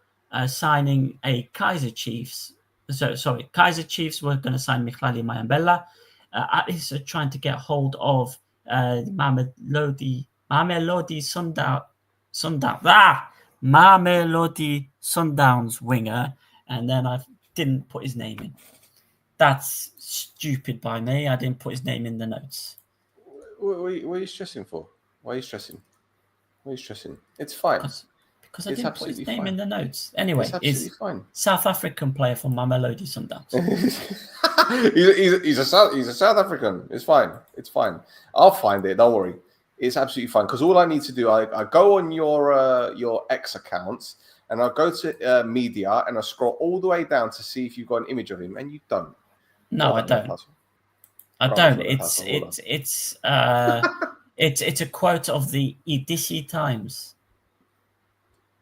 signing a Kaizer Chiefs. Kaizer Chiefs were going to sign Michlali Mayambela. Aris are trying to get hold of Mamelodi Sundowns winger, and then I didn't put his name in. That's stupid by me. I didn't put his name in the notes. What are you stressing for? Why are you stressing? What are you stressing? It's fine. Because I didn't put his name in the notes. Anyway, it's absolutely fine. South African player from Mamelodi Sundowns. he's a South African. It's fine. It's fine. I'll find it. Don't worry. It's absolutely fine. Because all I need to do, I go on your X accounts and I go to media and I scroll all the way down to see if you've got an image of him, and you don't. No, I don't. I don't. It's a quote of the Edisi Times.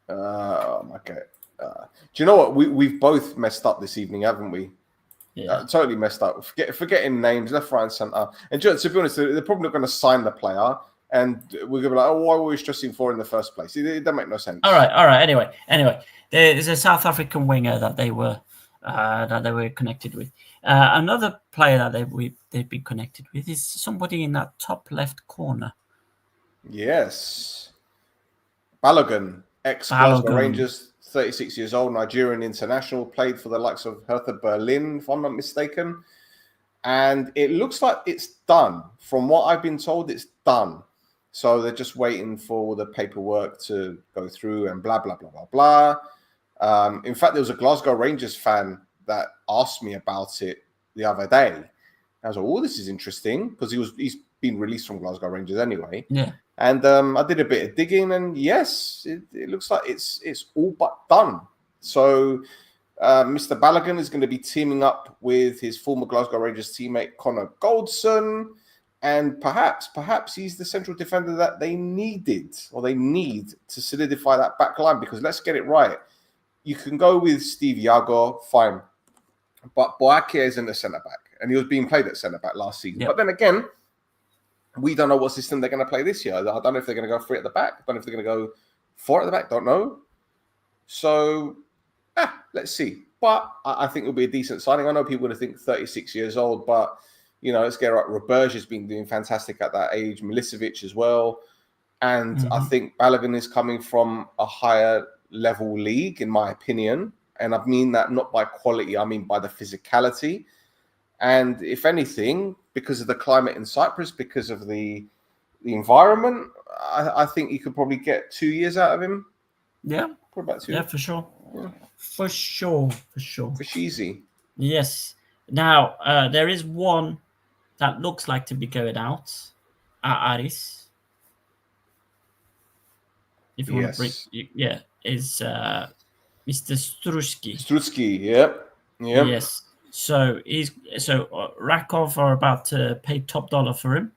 Okay. Do you know what? We've both messed up this evening, haven't we? Yeah. Totally messed up. Forgetting names left, right, and centre. And to be honest, they're probably not going to sign the player, and we're going to be like, "Oh, why were we stressing for in the first place?" It doesn't make no sense. All right. Anyway, there's a South African winger that they were connected with. Another player that they've been connected with is somebody in that top left corner. Yes, Balogun, ex-Glasgow Rangers, 36 years old, Nigerian international, played for the likes of Hertha Berlin, if I'm not mistaken. And it looks like it's done. From what I've been told, it's done. So they're just waiting for the paperwork to go through and blah, blah, blah, blah, blah. In fact, there was a Glasgow Rangers fan that asked me about it the other day. I was like, oh, this is interesting, because he's been released from Glasgow Rangers anyway. Yeah. And I did a bit of digging, and yes, it looks like it's all but done. So Mr. Balogun is going to be teaming up with his former Glasgow Rangers teammate Connor Goldson, and perhaps he's the central defender that they need to solidify that back line. Because let's get it right, you can go with Steve Yago, fine, but Boakia isn't a centre back, and he was being played at centre back last season. Yep. But then again, we don't know what system they're going to play this year. I don't know if they're going to go 3 at the back. I don't know if they're going to go 4 at the back. Don't know. So, let's see. But I think it'll be a decent signing. I know people would think 36 years old, but, let's get it right. Roberge has been doing fantastic at that age. Milicevic as well. And I think Balogun is coming from a higher level league, in my opinion. And I mean that not by quality, I mean by the physicality. And if anything, because of the climate in Cyprus, because of the environment, I think you could probably get 2 years out of him. Yeah. What about 2? Yeah, for sure. Yeah. For sure. It's easy. Yes. Now, there is one that looks like to be going out at Aris. If you want to bring... Yeah. Is Mr. Struski. Struski, yep. Yes. So Rakov are about to pay top dollar for him,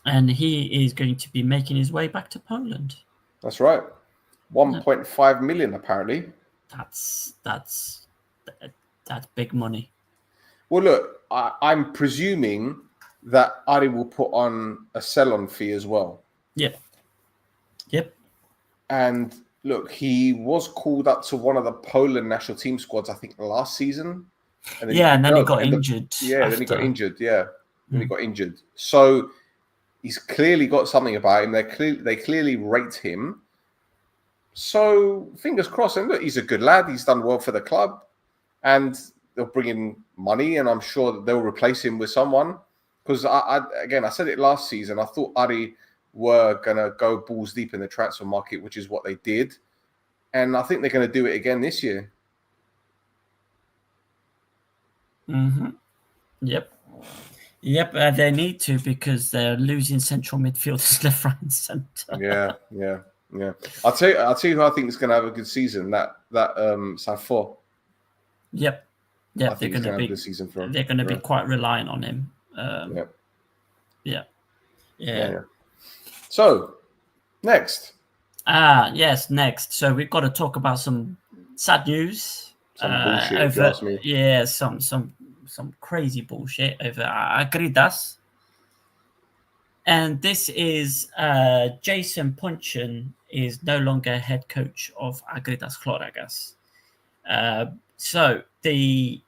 and he is going to be making his way back to Poland. That's right, 1.5 million apparently. That's big money. Well, look, I'm presuming that Ari will put on a sell-on fee as well. Yep. And look, he was called up to one of the Poland national team squads, I think, last season. And then he got injured. Then he got injured. Then he got injured. So he's clearly got something about him. They clearly rate him. So fingers crossed. And look, he's a good lad. He's done well for the club. And they'll bring in money, and I'm sure that they'll replace him with someone. Because, I said it last season. I thought Ari were going to go balls deep in the transfer market, which is what they did. And I think they're going to do it again this year. Yep, they need to, because they're losing central midfielders left, right, and centre. Yeah. I'll tell you who I think is going to have a good season. That Safo. Yep. I think they're going to have a good season for him. They're going to be quite reliant on him. Yeah. So, next. Next. So we've got to talk about some sad news. Some bullshit, if you ask me. Yeah, some crazy bullshit over Agridas. And this is Jason Punchen is no longer head coach of Agridas Chloragas. So the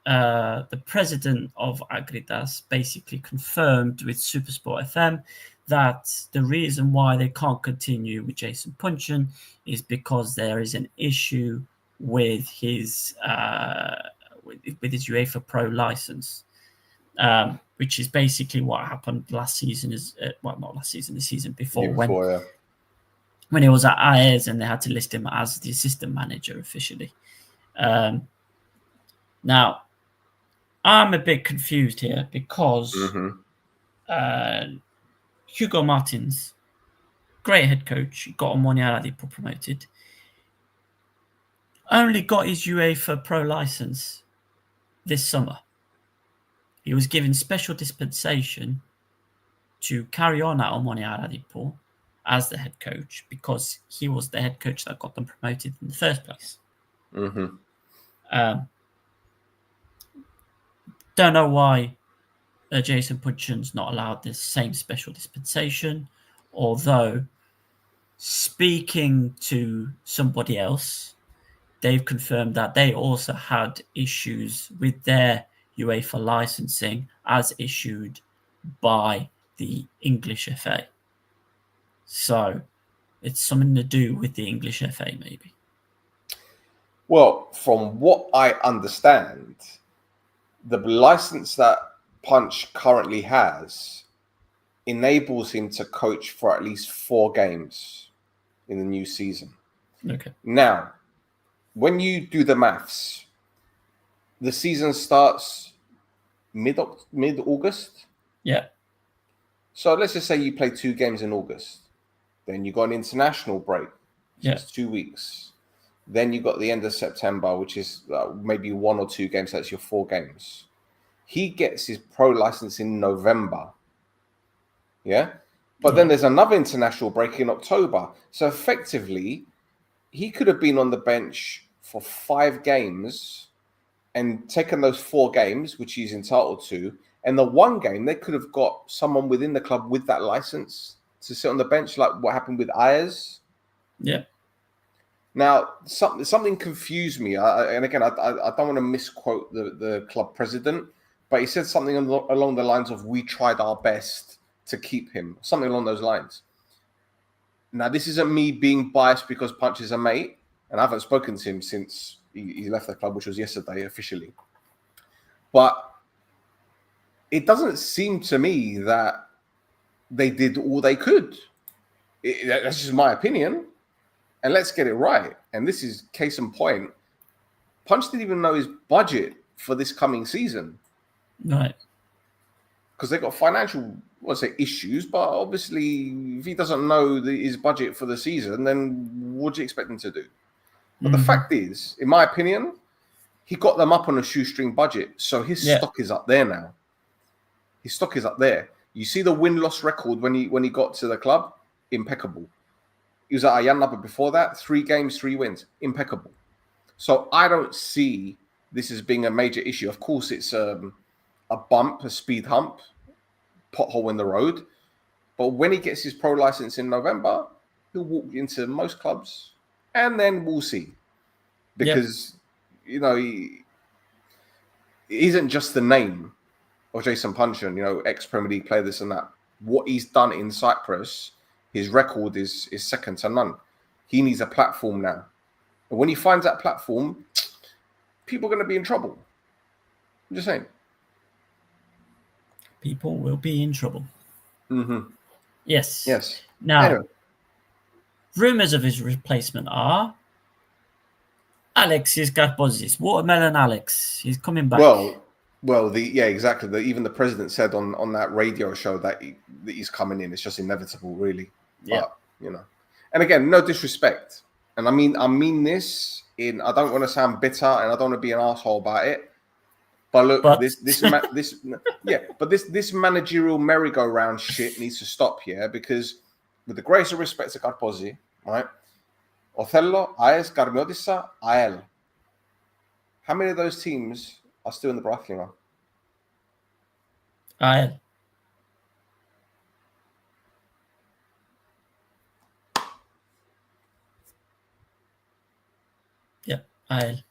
president of Agridas basically confirmed with Supersport FM that the reason why they can't continue with Jason Punchen is because there is an issue with his UEFA Pro license, which is basically what happened last season. Not last season, the season before, when he was at Aris, and they had to list him as the assistant manager officially. Now, I'm a bit confused here because Hugo Martins, great head coach, got Omania promoted, only got his UEFA Pro license this summer. He was given special dispensation to carry on at Omania Radipo as the head coach because he was the head coach that got them promoted in the first place. Don't know why Jason Punchin's not allowed this same special dispensation, although speaking to somebody else, they've confirmed that they also had issues with their UEFA licensing as issued by the English FA. So it's something to do with the English FA, maybe. Well, from what I understand, the license that Punch currently has enables him to coach for at least 4 games in the new season. Okay. Now, when you do the maths, the season starts mid-August. Yeah. So let's just say you play 2 games in August. Then you got an international break. So it's 2 weeks. Then you got the end of September, which is maybe 1 or 2 games. That's your 4 games. He gets his pro license in November. Yeah. But then there's another international break in October. So effectively, he could have been on the bench for 5 games and taken those 4 games, which he's entitled to. And the 1 game, they could have got someone within the club with that license to sit on the bench, like what happened with Ayers. Yeah. Now, something confused me. And again, I don't want to misquote the club president, but he said something along the lines of, we tried our best to keep him, something along those lines. Now, this isn't me being biased because Punch is a mate, and I haven't spoken to him since he left the club, which was yesterday officially. But it doesn't seem to me that they did all they could. That's just my opinion. And let's get it right. And this is case in point. Punch didn't even know his budget for this coming season. Right. Because they've got financial, issues. But obviously, if he doesn't know his budget for the season, then what do you expect him to do? But the fact is, in my opinion, he got them up on a shoestring budget. So his stock is up there now. His stock is up there. You see the win-loss record when he got to the club? Impeccable. He was at Ayanapa before that. 3 games, 3 wins. Impeccable. So I don't see this as being a major issue. Of course, it's a bump, a speed hump, pothole in the road. But when he gets his pro license in November, he'll walk into most clubs, and then we'll see. Because, he isn't just the name of Jason Punchin, ex-Premier League player, this and that. What he's done in Cyprus, his record is second to none. He needs a platform now. And when he finds that platform, people are going to be in trouble. I'm just saying. People will be in trouble. Yes. Yes. Now, rumours of his replacement are Alexis Garpozis. Watermelon Alex. He's coming back. Well, exactly. Even the president said on that radio show that he's coming in. It's just inevitable, really. Yeah. But, and again, no disrespect. And I mean this in, I don't want to sound bitter and I don't want to be an asshole about it. But look, this managerial merry-go-round shit needs to here, because with the greatest of respect to Garpozi, right? Othello, Aes, Karmiotissa, Ael. How many of those teams are still in the Breitlinger? Ael. Yeah, Ael.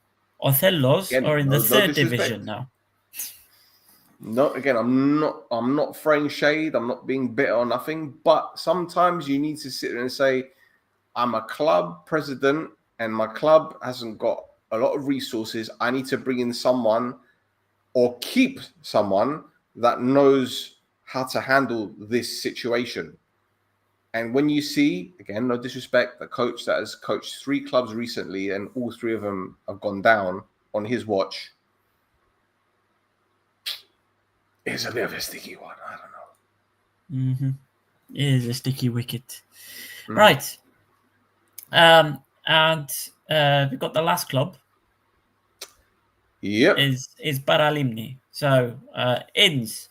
Othellos are in the third division now. No, again, I'm not throwing shade. I'm not being bitter or nothing. But sometimes you need to sit there and say, I'm a club president and my club hasn't got a lot of resources. I need to bring in someone or keep someone that knows how to handle this situation. And when you see, again, no disrespect, a coach that has coached 3 clubs recently and all 3 of them have gone down on his watch, it's a bit of a sticky one. I don't know. Mm-hmm. It is a sticky wicket. Right. And we've got the last club. Yep. Is Paralimni. So Inns,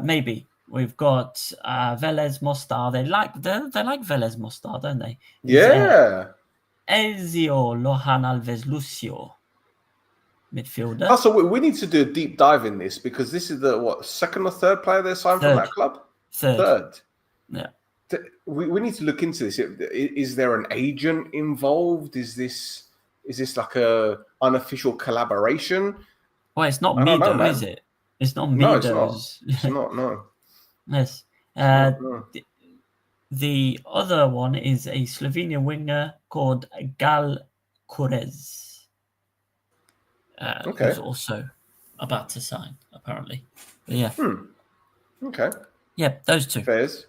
maybe. We've got Velez Mostar. They like Velez Mostar, don't they? Yeah. Ezio Lohan Alves Lucio, midfielder. Also, we need to do a deep dive in this because this is the second or third player they signed from that club? Third. Yeah. We need to look into this. Is there an agent involved? Is this like a unofficial collaboration? Well, it's not Mido, is it? It's not Mido. No, it's not. It's not. No. Yes. The other one is a Slovenian winger called Gal Kurez, who's also about to sign, apparently. But yeah. Okay. Yeah, those 2. Fairs.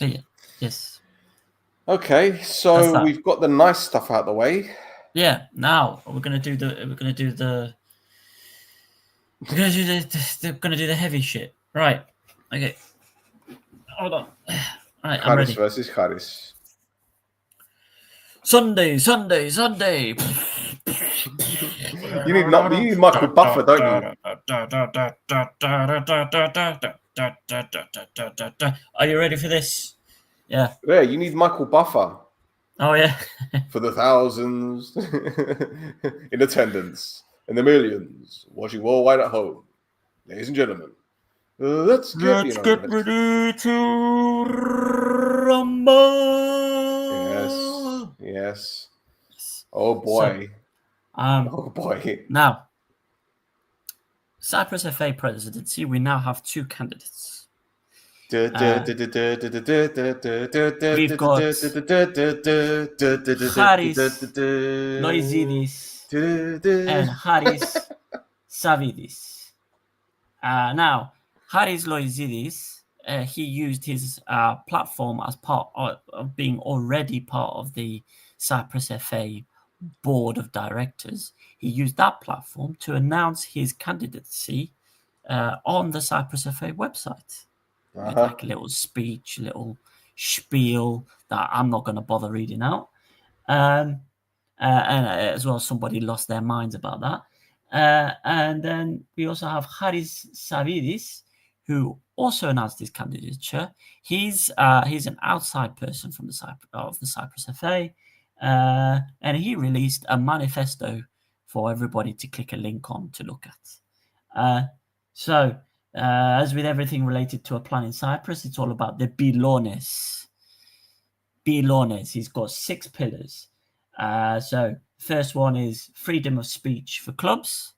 Yeah. Yes. Okay, so we've got the nice stuff out of the way. Yeah. Now we're gonna do the heavy shit. Right. Okay. Hold on. Right, I'm ready. Versus Charis. Sunday. You need Michael Buffer, don't you? Are you ready for this? Yeah. Yeah, you need Michael Buffer. Oh yeah. For the thousands in attendance and the millions watching worldwide at home, ladies and gentlemen. Let's get ready to rumble. Yes. Oh boy. Oh boy. Now, Cyprus FA presidency. We now have 2 candidates. We've got Charis Loizidis and Charis Savidis. Now, Charis Loizidis, he used his platform as part of being already part of the Cyprus FA board of directors. He used that platform to announce his candidacy on the Cyprus FA website. With like a little speech, little spiel that I'm not going to bother reading out. And as well, somebody lost their minds about that. And then we also have Charis Savidis, who also announced his candidature. He's an outside person from the Cyprus FA, and he released a manifesto for everybody to click a link on to look at. As with everything related to a plan in Cyprus, it's all about the Bilones. He's got 6 pillars. So first one is freedom of speech for clubs.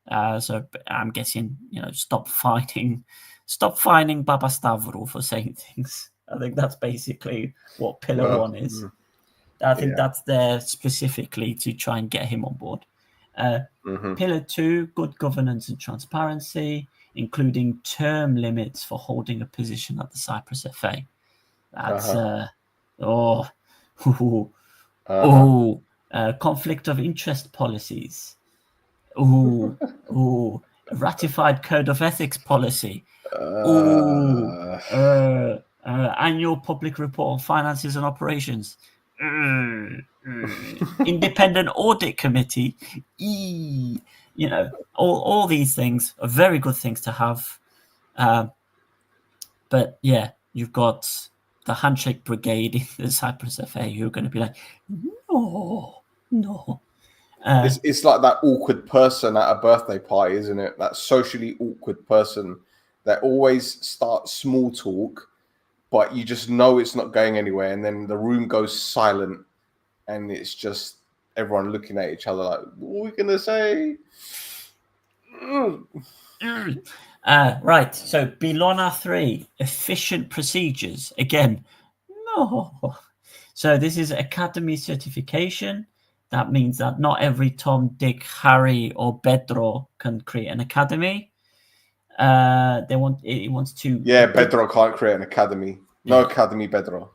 So I'm guessing, stop fining Baba Stavro for saying things. I think that's basically what pillar 1 is. I think that's there specifically to try and get him on board. Pillar 2, good governance and transparency, including term limits for holding a position at the Cyprus FA. That's conflict of interest policies. Ratified code of ethics policy. Annual public report on finances and operations. Independent audit committee. All these things are very good things to have. But yeah, you've got the handshake brigade in the Cyprus FA who are going to be like, no. It's like that awkward person at a birthday party, isn't it? That socially awkward person that always starts small talk, but you just know it's not going anywhere, and then the room goes silent, and it's just everyone looking at each other like, what are we gonna say? Right. So Bilona 3, efficient procedures. Again, no. So this is academy certification. That means that not every Tom, Dick, Harry, or Pedro can create an academy. It wants to. Yeah, Pedro can't create an academy. No academy, Pedro.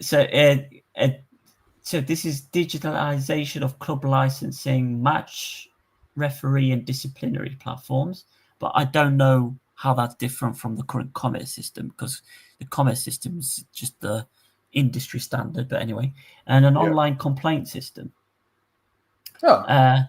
So this is digitalization of club licensing, match referee and disciplinary platforms. But I don't know how that's different from the current commerce system, because the commerce system is just the industry standard. But anyway, and an online complaint system. Oh.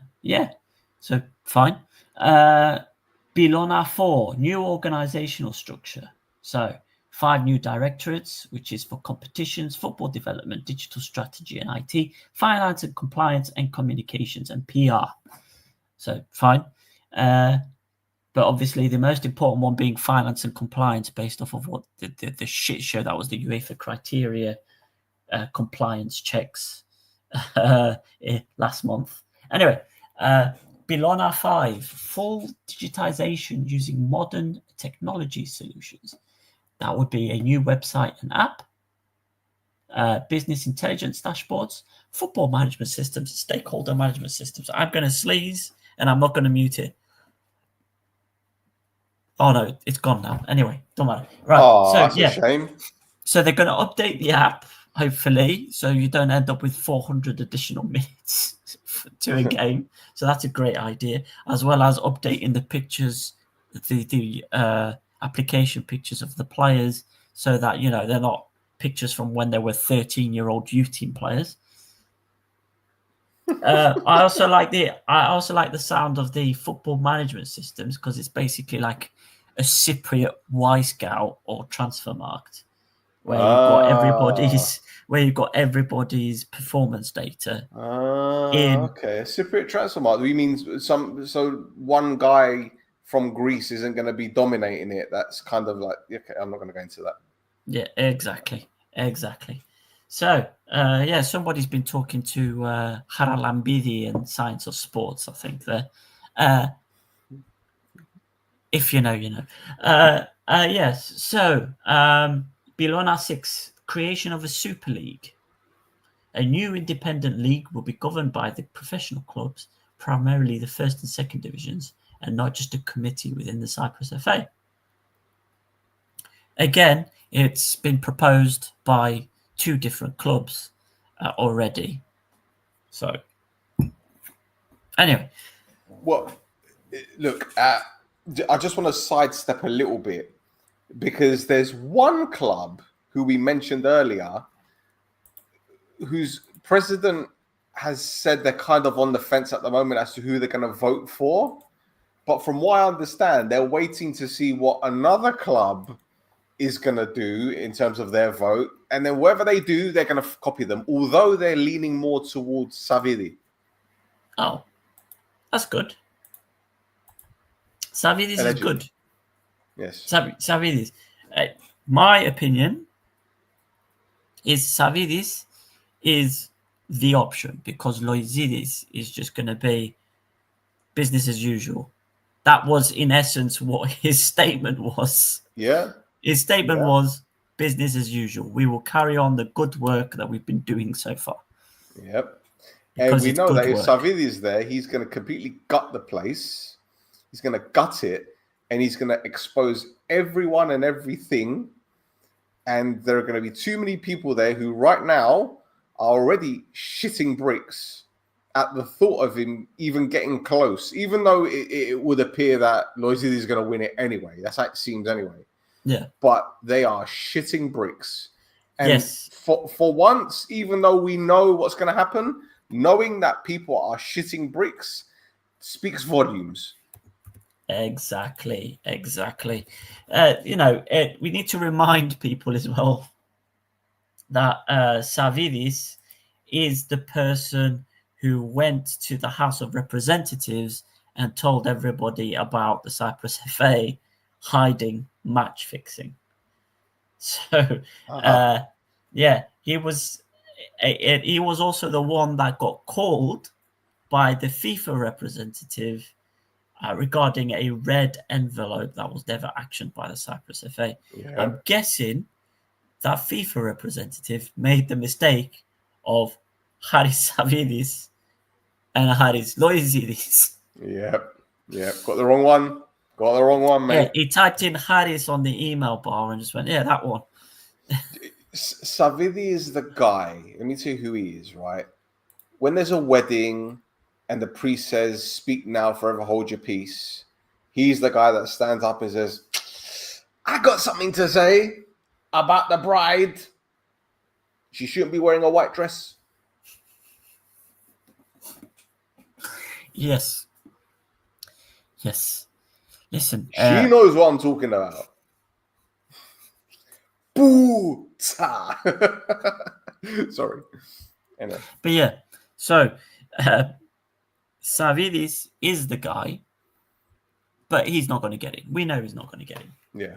So fine. Abolon 4, new organizational structure. So 5 new directorates, which is for competitions, football development, digital strategy and IT, finance and compliance, and communications and PR. So fine. But obviously the most important one being finance and compliance, based off of what the shit show that was the UEFA criteria compliance checks last month. Anyway, Abolon 5, full digitization using modern technology solutions. That would be a new website and app, business intelligence dashboards, football management systems, stakeholder management systems. I'm going to sneeze and I'm not going to mute it. Oh no, it's gone now. Anyway, don't matter. Right. Oh, that's a shame. So they're going to update the app, hopefully, so you don't end up with 400 additional minutes to a game. So that's a great idea, as well as updating the pictures, the application pictures of the players, so that they're not pictures from when they were 13-year-old youth team players. I also like the sound of the football management systems, because it's basically like a Cypriot Y-Scout or Transfermarkt, where you've got everybody's performance data. Okay, a Cypriot Transfermarkt. We mean so one guy from Greece isn't going to be dominating it. That's kind of like, okay, I'm not going to go into that. Yeah, exactly. So, somebody's been talking to Haralambidi and Science of Sports, I think, there. If you know, you know. Yes, so Abolon 6, creation of a Super League. A new independent league will be governed by the professional clubs, primarily the first and second divisions, and not just a committee within the Cyprus FA. Again, it's been proposed by 2 different clubs already. So, anyway. Well, look, I just want to sidestep a little bit, because there's one club who we mentioned earlier whose president has said they're kind of on the fence at the moment as to who they're going to vote for. But from what I understand, they're waiting to see what another club is going to do in terms of their vote. And then whatever they do, they're going to copy them, although they're leaning more towards Savidi. Oh, that's good. Savidis is good. Yes. Savidis. My opinion is Savidis is the option, because Loizidis is just going to be business as usual. That was, in essence, what his statement was. Yeah. His statement was business as usual. We will carry on the good work that we've been doing so far. Yep. Because and we know that if Savidi is there, he's going to completely gut the place. He's going to gut it, and he's going to expose everyone and everything. And there are going to be too many people there who right now are already shitting bricks at the thought of him even getting close, even though it would appear that Loizidi is going to win it anyway. That's how it seems anyway. Yeah. But they are shitting bricks. And for once, even though we know what's going to happen, knowing that people are shitting bricks speaks volumes. Exactly. We need to remind people as well that Savidis is the person who went to the House of Representatives and told everybody about the Cyprus FA hiding match fixing. So, he was also the one that got called by the FIFA representative regarding a red envelope that was never actioned by the Cyprus FA. Yeah. I'm guessing that FIFA representative made the mistake of Haris Savidis and Haris Loizidis. Yep. Got the wrong one. Got the wrong one, mate. Yeah, he typed in Charis on the email bar and just went, yeah, that one. Savidi is the guy. Let me tell you who he is, right? When there's a wedding and the priest says, speak now, forever hold your peace, he's the guy that stands up and says, I got something to say about the bride. She shouldn't be wearing a white dress. Yes. Listen. She knows what I'm talking about. Puta. Sorry. Anyway. But yeah, so Savidis is the guy, but he's not going to get it. We know he's not going to get it. Yeah.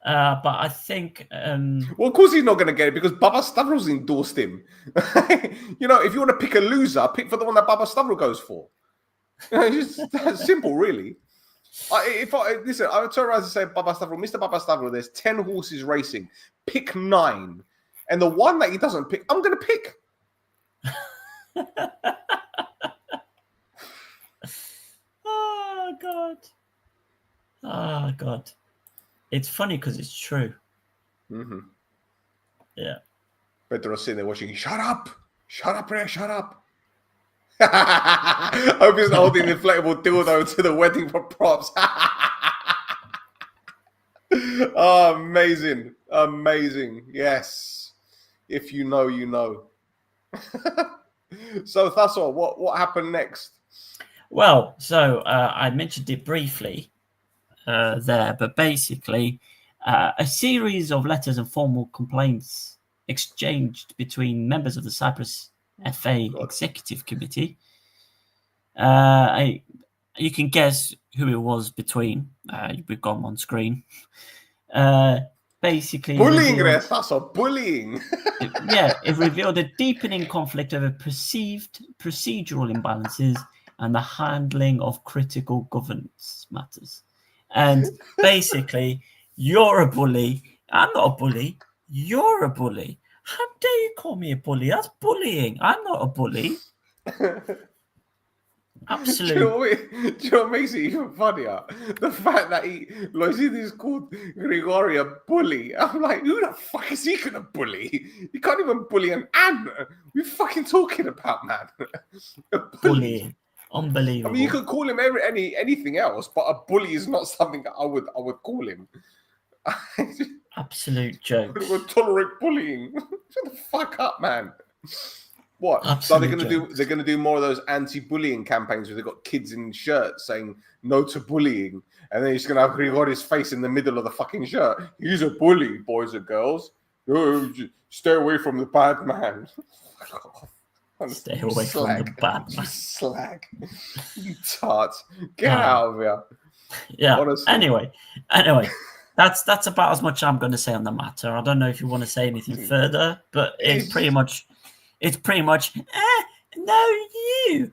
But I think... well, of course he's not going to get it because Baba Stavros endorsed him. You know, if you want to pick a loser, pick for the one that Baba Stavros goes for. It's just that simple, really. Listen, I would turn around and say, Baba Stavros, Mr. Baba Stavros, there's 10 horses racing. Pick 9. And the one that he doesn't pick, I'm going to pick. Oh, God. It's funny because it's true. Mm-hmm. Yeah. Pedro's sitting there watching. Shut up, Ray, shut up. I hope he's not holding the inflatable dildo to the wedding for props. Oh, amazing. Yes. If you know, you know. So that's all. What happened next? Well, so I mentioned it briefly there, but basically a series of letters and formal complaints exchanged between members of the Cyprus FA Executive Committee. You can guess who it was between. We've got them on screen. Basically, bullying, that's a bullying. It revealed a deepening conflict over perceived procedural imbalances and the handling of critical governance matters. And basically, you're a bully. I'm not a bully. You're a bully. How dare you call me a bully? That's bullying. I'm not a bully. Absolutely. Do you know what makes it even funnier? The fact that Loisidis called Grigori a bully. I'm like, who the fuck is he gonna bully? You can't even bully an Anna. What are you fucking talking about, man? Bullying. Unbelievable. I mean, you could call him anything else, but a bully is not something that I would call him. Absolute joke. We would tolerate bullying. Shut the fuck up, man. What? Absolute So they're gonna do more of those anti-bullying campaigns where they've got kids in shirts saying no to bullying, and then he's gonna have Grigori's face in the middle of the fucking shirt. He's a bully, boys and girls. Oh, stay away from the bad man. Stay away from the bad man. Slag. You tarts. Get out of here. Yeah. Honestly. Anyway. That's about as much I'm going to say on the matter. I don't know if you want to say anything further, but it's pretty much, no, you,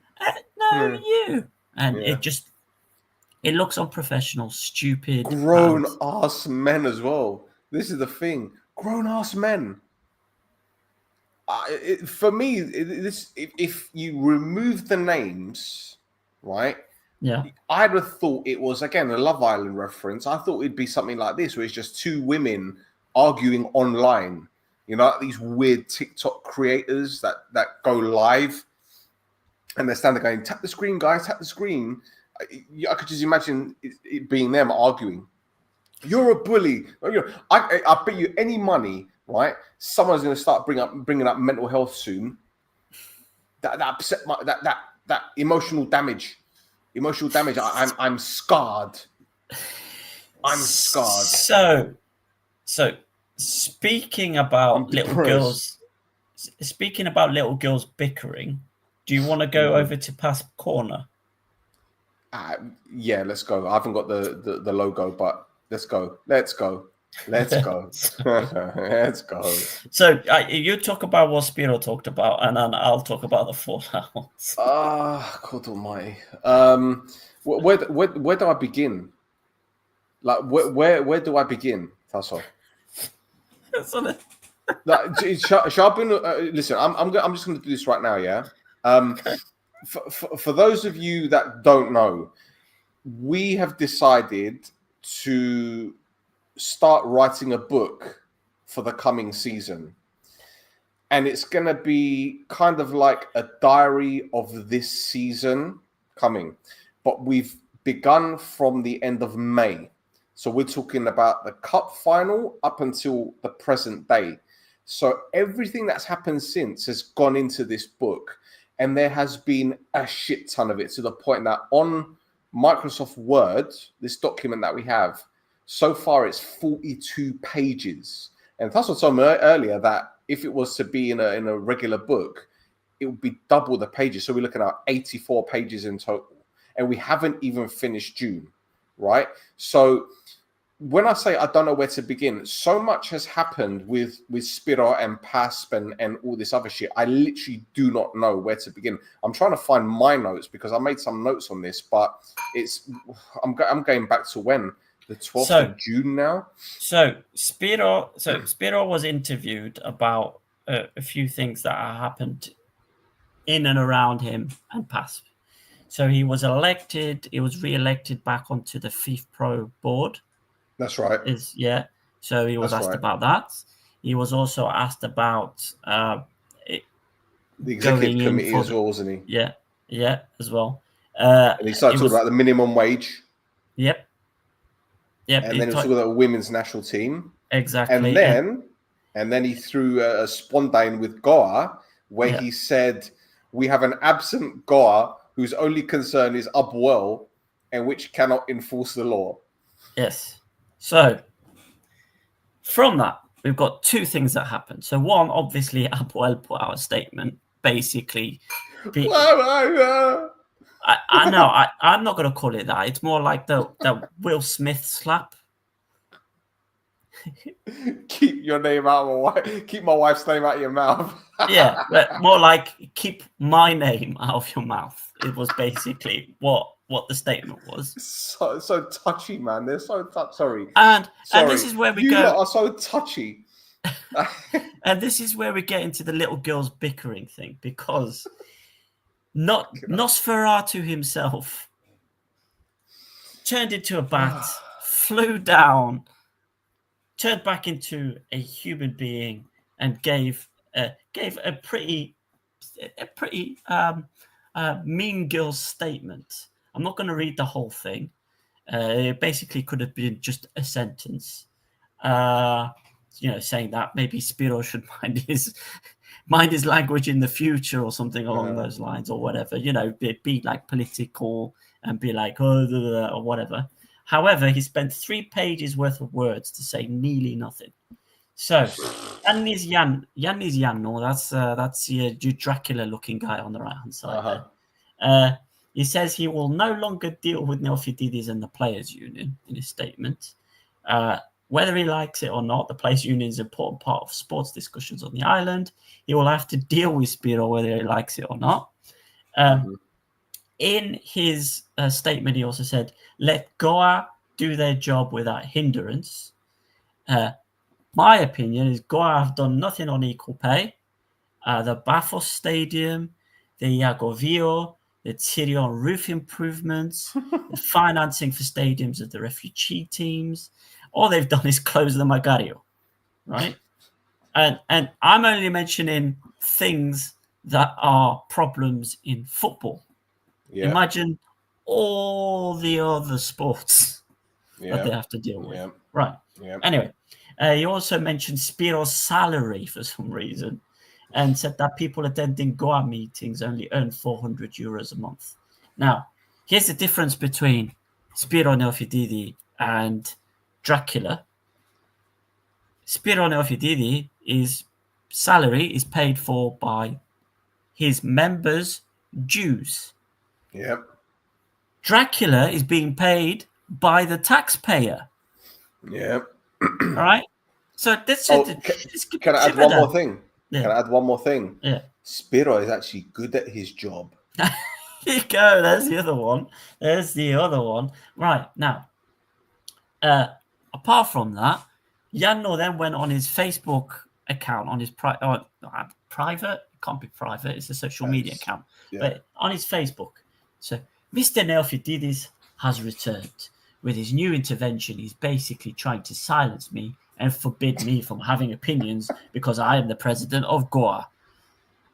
you. And it looks unprofessional, stupid. Grown-ass men as well. This is the thing. Grown-ass men. For me, if you remove the names, right? Yeah. I'd have thought it was, again, a Love Island reference. I thought it'd be something like this, where it's just two women arguing online. You know, like these weird TikTok creators that go live and they're standing going, tap the screen, guys, tap the screen. I could just imagine it being them arguing. You're a bully. I bet you any money, right? Someone's going to start bringing up mental health soon. That upset that emotional damage. Emotional damage. I'm scarred. I'm scarred. So speaking about little girls bickering, do you want to go over to Pass Corner? Yeah, let's go. I haven't got the logo, but let's go. Let's go. Let's go. So you talk about what Spiro talked about, and then I'll talk about the fallout. God almighty. Where do I begin? Like where do I begin, Tasso? Listen, I'm just going to do this right now. Yeah. For those of you that don't know, we have decided to start writing a book for the coming season. And it's going to be kind of like a diary of this season coming. But we've begun from the end of May. So we're talking about the cup final up until the present day. So everything that's happened since has gone into this book. And there has been a shit ton of it, to the point that on Microsoft Word, this document that we have, so far it's 42 pages. And Tasso told me earlier that if it was to be in a regular book, it would be double the pages. So we're looking at 84 pages in total. And we haven't even finished June, right? So when I say I don't know where to begin, so much has happened with Spiro and PASP and all this other shit. I literally do not know where to begin. I'm trying to find my notes because I made some notes on this, but I'm going back to when? The 12th of June now. So Spiro was interviewed about a few things that happened in and around him and PASP. So he was re-elected back onto the FIFA Pro board. That's right. So he was asked about that. He was also asked about the executive committee as well, wasn't he? Yeah, as well. And he started talking about the minimum wage. Yep. And then he was talking about the women's national team. Exactly. And then he threw a spondyne with Goa, where he said, we have an absent Goa whose only concern is Abolon and which cannot enforce the law. Yes. So from that, we've got two things that happened. So one, obviously, Abolon put out a statement, basically. I know. I'm not going to call it that. It's more like the Will Smith slap. Keep your name out of my wife. Keep my wife's name out of your mouth. Yeah, but more like keep my name out of your mouth. It was basically what the statement was. So touchy, man. They're so sorry. And this is where we go. You are so touchy. And this is where we get into the little girls bickering thing, because Nosferatu himself turned into a bat, flew down, turned back into a human being, and gave a pretty mean girl statement. I'm not going to read the whole thing. It basically could have been just a sentence, saying that maybe Spiro should mind his language in the future or something along those lines, or whatever. Be like political and be like or whatever. However, he spent 3 pages worth of words to say nearly nothing. So, Yannis Yanno, that's your Dracula-looking guy on the right-hand side. There. He says he will no longer deal with Neofitidis and the Players' Union in his statement. Whether he likes it or not, the Players' Union is an important part of sports discussions on the island. He will have to deal with Spiro whether he likes it or not. In his statement, he also said, let Goa do their job without hindrance. My opinion is Goa have done nothing on equal pay. The Bafos Stadium, the Iagovio, the Tyrion roof improvements, the financing for stadiums of the refugee teams. All they've done is close the Magario, right? And I'm only mentioning things that are problems in football. Yeah. Imagine all the other sports that they have to deal with. Yeah. Right. Yeah. Anyway, he also mentioned Spiro's salary for some reason and said that people attending Goa meetings only earn €400 a month. Now, here's the difference between Spiro Neofitidi and Dracula. Spiro Neofitidi, his salary is paid for by his members' dues. Yep. Dracula is being paid by the taxpayer. Yep. All right. So that's can I add one more thing? Yeah. Can I add one more thing? Yeah. Spiro is actually good at his job. There you go. There's the other one. Right. Now, apart from that, Yanno then went on his Facebook account, on his private. It can't be private. It's a social media account. Yeah. But on his Facebook. So, Mr. Neofitidis has returned. With his new intervention, he's basically trying to silence me and forbid me from having opinions because I am the president of Goa.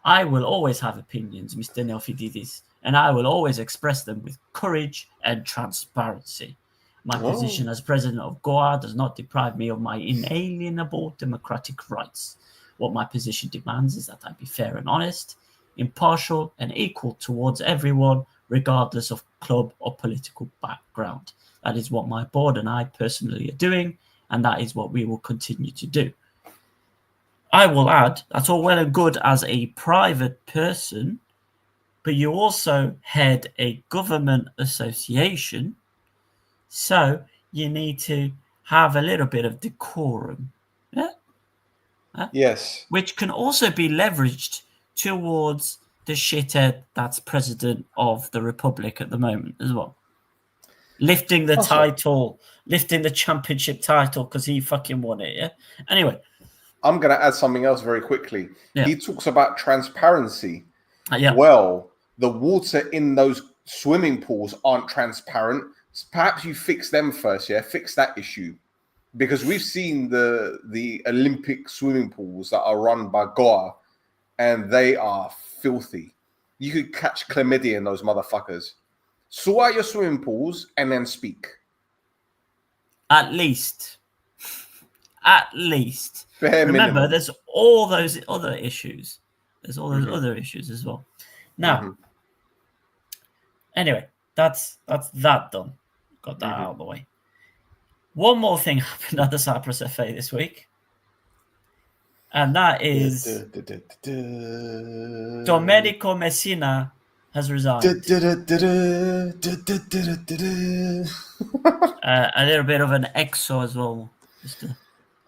I will always have opinions, Mr. Neofitidis, and I will always express them with courage and transparency. My position as president of Goa does not deprive me of my inalienable democratic rights. What my position demands is that I be fair and honest, impartial and equal towards everyone, regardless of club or political background. That is what my board and I personally are doing, and that is what we will continue to do. I will add, that's all well and good as a private person, but you also head a government association, so you need to have a little bit of decorum. Yeah? Yes. Which can also be leveraged towards the shithead that's president of the Republic at the moment as well. Lifting the title, lifting the championship title because he fucking won it, yeah? Anyway. I'm going to add something else very quickly. Yeah. He talks about transparency. Yeah. Well, the water in those swimming pools aren't transparent. Perhaps you fix them first, yeah? Fix that issue. Because we've seen the Olympic swimming pools that are run by Goa, and they are filthy. You could catch chlamydia in those motherfuckers. Sort out your swimming pools and then speak. At least. Bare Remember, minimum. there's all those other issues. There's all those other issues as well. Now, anyway, that's that done. Got that out of the way. One more thing happened at the Cyprus FA this week. And that is Domenico Messina has resigned. A little bit of an exo as well.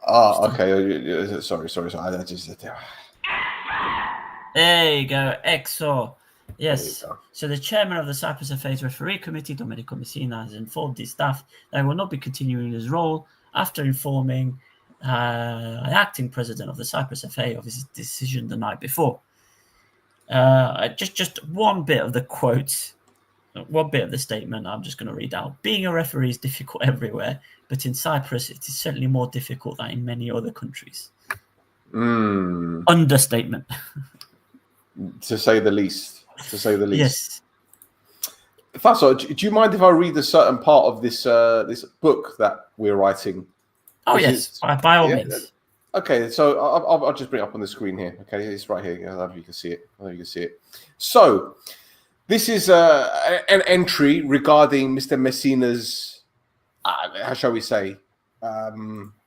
Okay. Sorry. I just... There you go, exo. Yes. So the chairman of the Cyprus FA's referee committee, Domenico Messina, has informed his staff that he will not be continuing his role after informing the acting president of the Cyprus FA of his decision the night before. Just one bit of the quote, one bit of the statement I'm just going to read out. Being a referee is difficult everywhere, but in Cyprus it is certainly more difficult than in many other countries. Understatement. To say the least. Yes. Faso, do you mind if I read a certain part of this this book that we're writing? Oh, yes, by all means. Okay, so I'll just bring it up on the screen here. Okay, it's right here. I don't know if you can see it. So this is an entry regarding Mr. Messina's, how shall we say,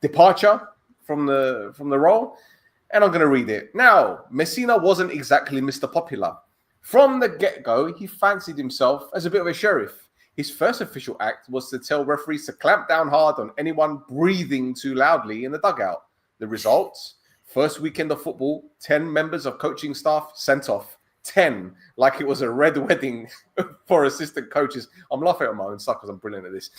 departure from the role. And I'm going to read it. Now, Messina wasn't exactly Mr. Popular. From the get-go, he fancied himself as a bit of a sheriff. His first official act was to tell referees to clamp down hard on anyone breathing too loudly in the dugout. The results? First weekend of football, 10 members of coaching staff sent off. 10, like it was a red wedding for assistant coaches. I'm laughing at my own stuff because I'm brilliant at this.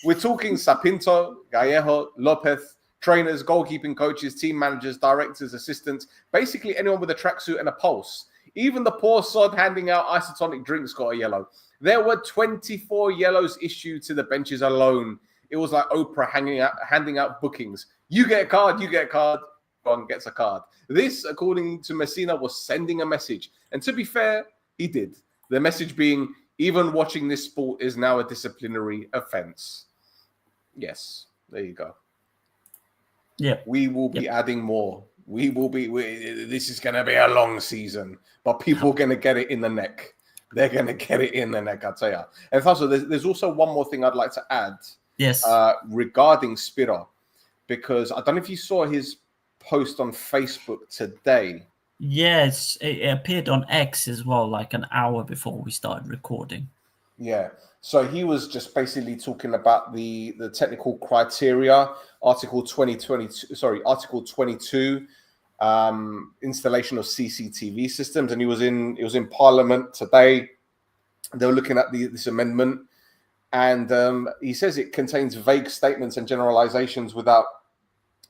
We're talking Sapinto, Gallejo, Lopez, trainers, goalkeeping coaches, team managers, directors, assistants, basically anyone with a tracksuit and a pulse. Even the poor sod handing out isotonic drinks got a yellow. There were 24 yellows issued to the benches alone. It was like Oprah handing out bookings. You get a card, one gets a card. This, according to Messina, was sending a message. And to be fair, he did. The message being, even watching this sport is now a disciplinary offense. Yes, there you go. Yeah, we will be adding more. This is going to be a long season, but people are going to get it in the neck. They're going to get it in the neck, I'll tell you. And also, there's also one more thing I'd like to add. Yes. Regarding Spiro, because I don't know if you saw his post on Facebook today. Yes, it appeared on X as well, like an hour before we started recording. Yeah. So he was just basically talking about the technical criteria, Article 22, installation of CCTV systems, and he was in Parliament today. They were looking at this amendment, and he says it contains vague statements and generalizations without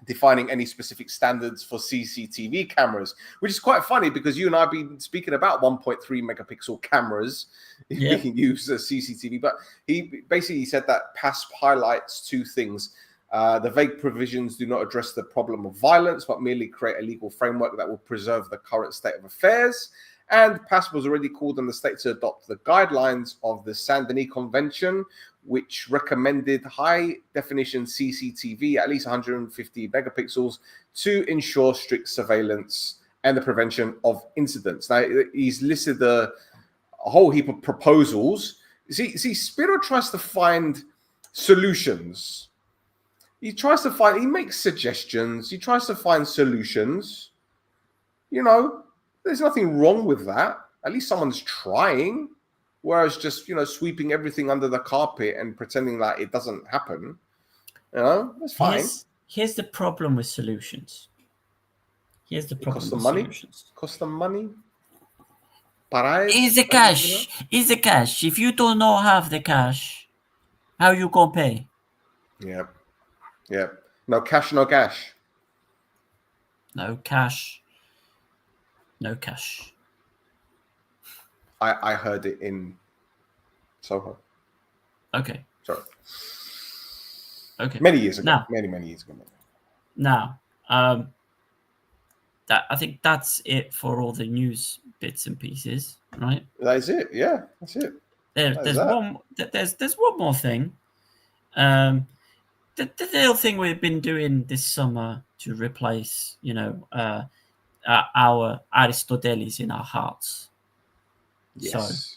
defining any specific standards for CCTV cameras, which is quite funny because you and I have been speaking about 1.3 megapixel cameras being used as CCTV. But he basically said that PASP highlights two things. The vague provisions do not address the problem of violence, but merely create a legal framework that will preserve the current state of affairs. And PASP was already called on the state to adopt the guidelines of the Saint-Denis Convention, which recommended high-definition CCTV, at least 150 megapixels, to ensure strict surveillance and the prevention of incidents. Now, he's listed a whole heap of proposals. See, Spiro tries to find solutions. He makes suggestions. He tries to find solutions. You know, there's nothing wrong with that. At least someone's trying. Whereas just, sweeping everything under the carpet and pretending that it doesn't happen, that's fine. Here's the problem with solutions. Here's the problem with solutions. Cost them money. Is the cash. Is the cash. If you don't have the cash, how you gonna pay? Yeah. No cash, no cash. No cash. No cash. I heard it in Soho. Okay. Sorry. Okay. Many years ago. Now, many years ago. Now, I think that's it for all the news bits and pieces, right? That is it. Yeah, that's it. There's one more thing. The little thing we've been doing this summer to replace, our Aristoteles in our hearts. Yes.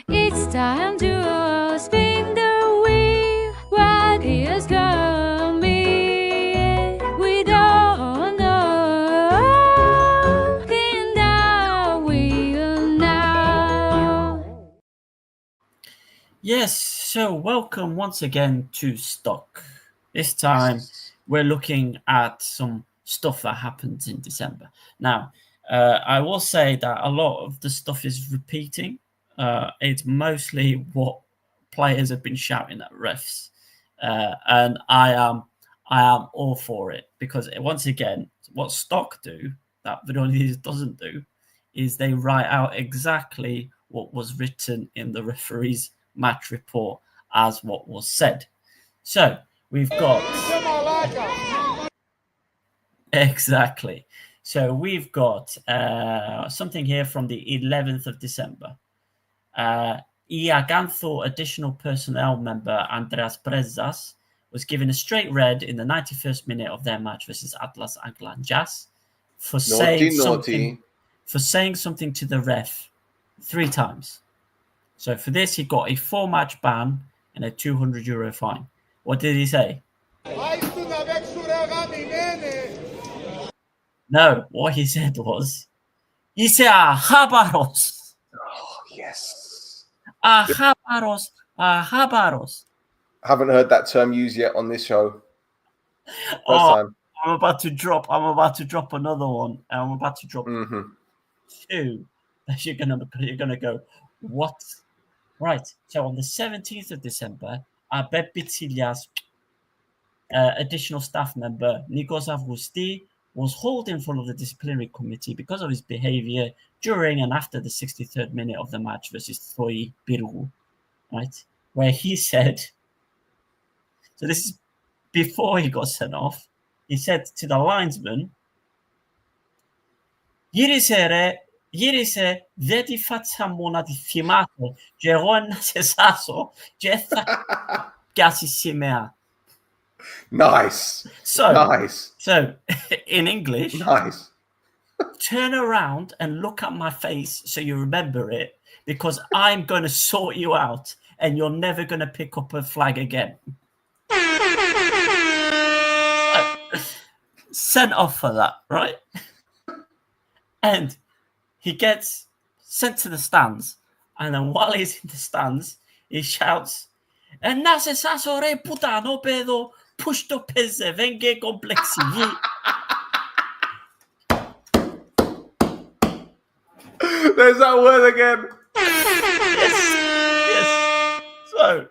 It's time to spin the wheel. What is coming? We don't know. Spin the wheel now. Yes, so welcome once again to Stock. This time we're looking at some stuff that happens in December. Now, I will say that a lot of the stuff is repeating. It's mostly what players have been shouting at refs, and I am all for it because once again, what Stock do that Veronis doesn't do is they write out exactly what was written in the referee's match report as what was said. So we've got exactly. So we've got something here from the 11th of December. Iagantho additional personnel member Andreas Brezas was given a straight red in the 91st minute of their match versus Atlas Anglanjas for saying something to the ref 3 times. So for this, he got a 4-match ban and a €200 fine. What did he say? No, what he said was, Habaros. Oh, yes. Habaros. Haven't heard that term used yet on this show. First time. I'm about to drop another one. I'm about to drop 2. You're gonna go, what? Right. So on the 17th of December, Abeb Bitsilias, additional staff member Nikos Avgusti, was hauled in front of the disciplinary committee because of his behavior during and after the 63rd minute of the match versus Thoi Birgu, right? Where he said, so this is before he got sent off, he said to the linesman, Ieri δεν τη φάτσα μόνο τη θυμάτω και εγώ να σε σάσω και θα πιάσει σημαία. Nice. So, in English, nice. Turn around and look at my face so you remember it, because I'm going to sort you out and you're never going to pick up a flag again. Sent off for that, right? And he gets sent to the stands, and then while he's in the stands, he shouts, "Να σε σάσω ρε πουτάνο παιδό, push το πεζε, βέγγε κομπλεξιβί." There's that word again. Yes. So,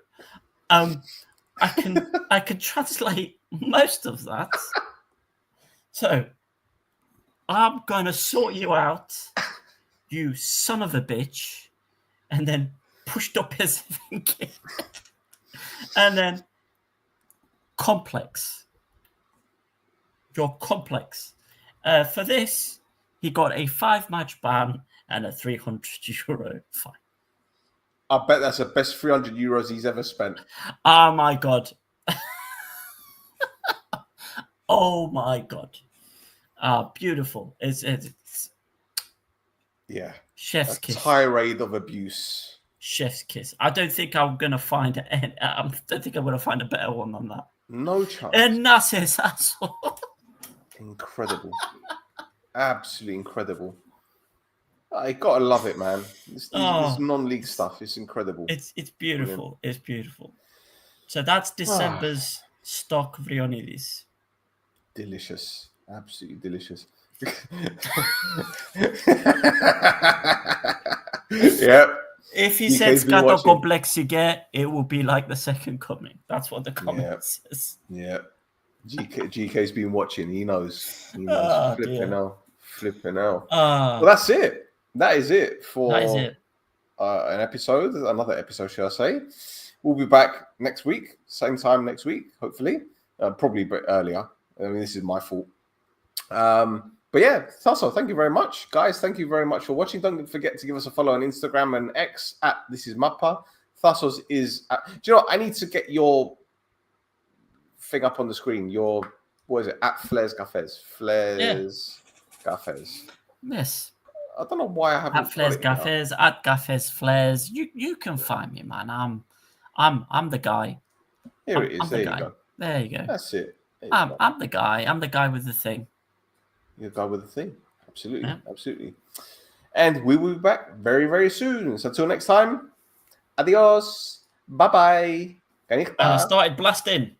I can translate most of that. So I'm going to sort you out, you son of a bitch, and then pushed up his thinking. And then complex. You're complex. For this, he got a 5-match ban and a €300 fine. I bet that's the best €300 he's ever spent. Oh my God. Oh my God. Beautiful. It's yeah. Chef's kiss. Tirade of abuse. Chef's kiss. I don't think I'm gonna find it. I don't think I'm gonna find a better one than that. No chance. And that's his asshole. Incredible. Absolutely incredible. I gotta love it, man. This non-league stuff is incredible. It's beautiful. Brilliant. It's beautiful. So that's December's stock Vrionidis. Delicious. Absolutely delicious. Yep. If he says Kato Complexige, it will be like the second coming. That's what the comment says. Yeah. GK's been watching. He knows. Flipping out. Well, that's it. That is it for another episode, shall I say. We'll be back next week, same time next week, hopefully. Probably a bit earlier. I mean, this is my fault. But yeah, Tasso, thank you very much. Guys, thank you very much for watching. Don't forget to give us a follow on Instagram and X at This Is Mappa. Tassos is at, do you know what? I need to get your thing up on the screen. Your, what is it? At Flares Cafes. Cafes. Yes. I don't know why I haven't. At Flares Cafes, at Cafes Flares. You can find me, man. I'm the guy. Here it is. There you go. There you go. That's it. I'm the guy. I'm the guy with the thing. You're the guy with the thing. Absolutely. Yeah. Absolutely. And we will be back very, very soon. So until next time, adios. Bye-bye. I started blasting.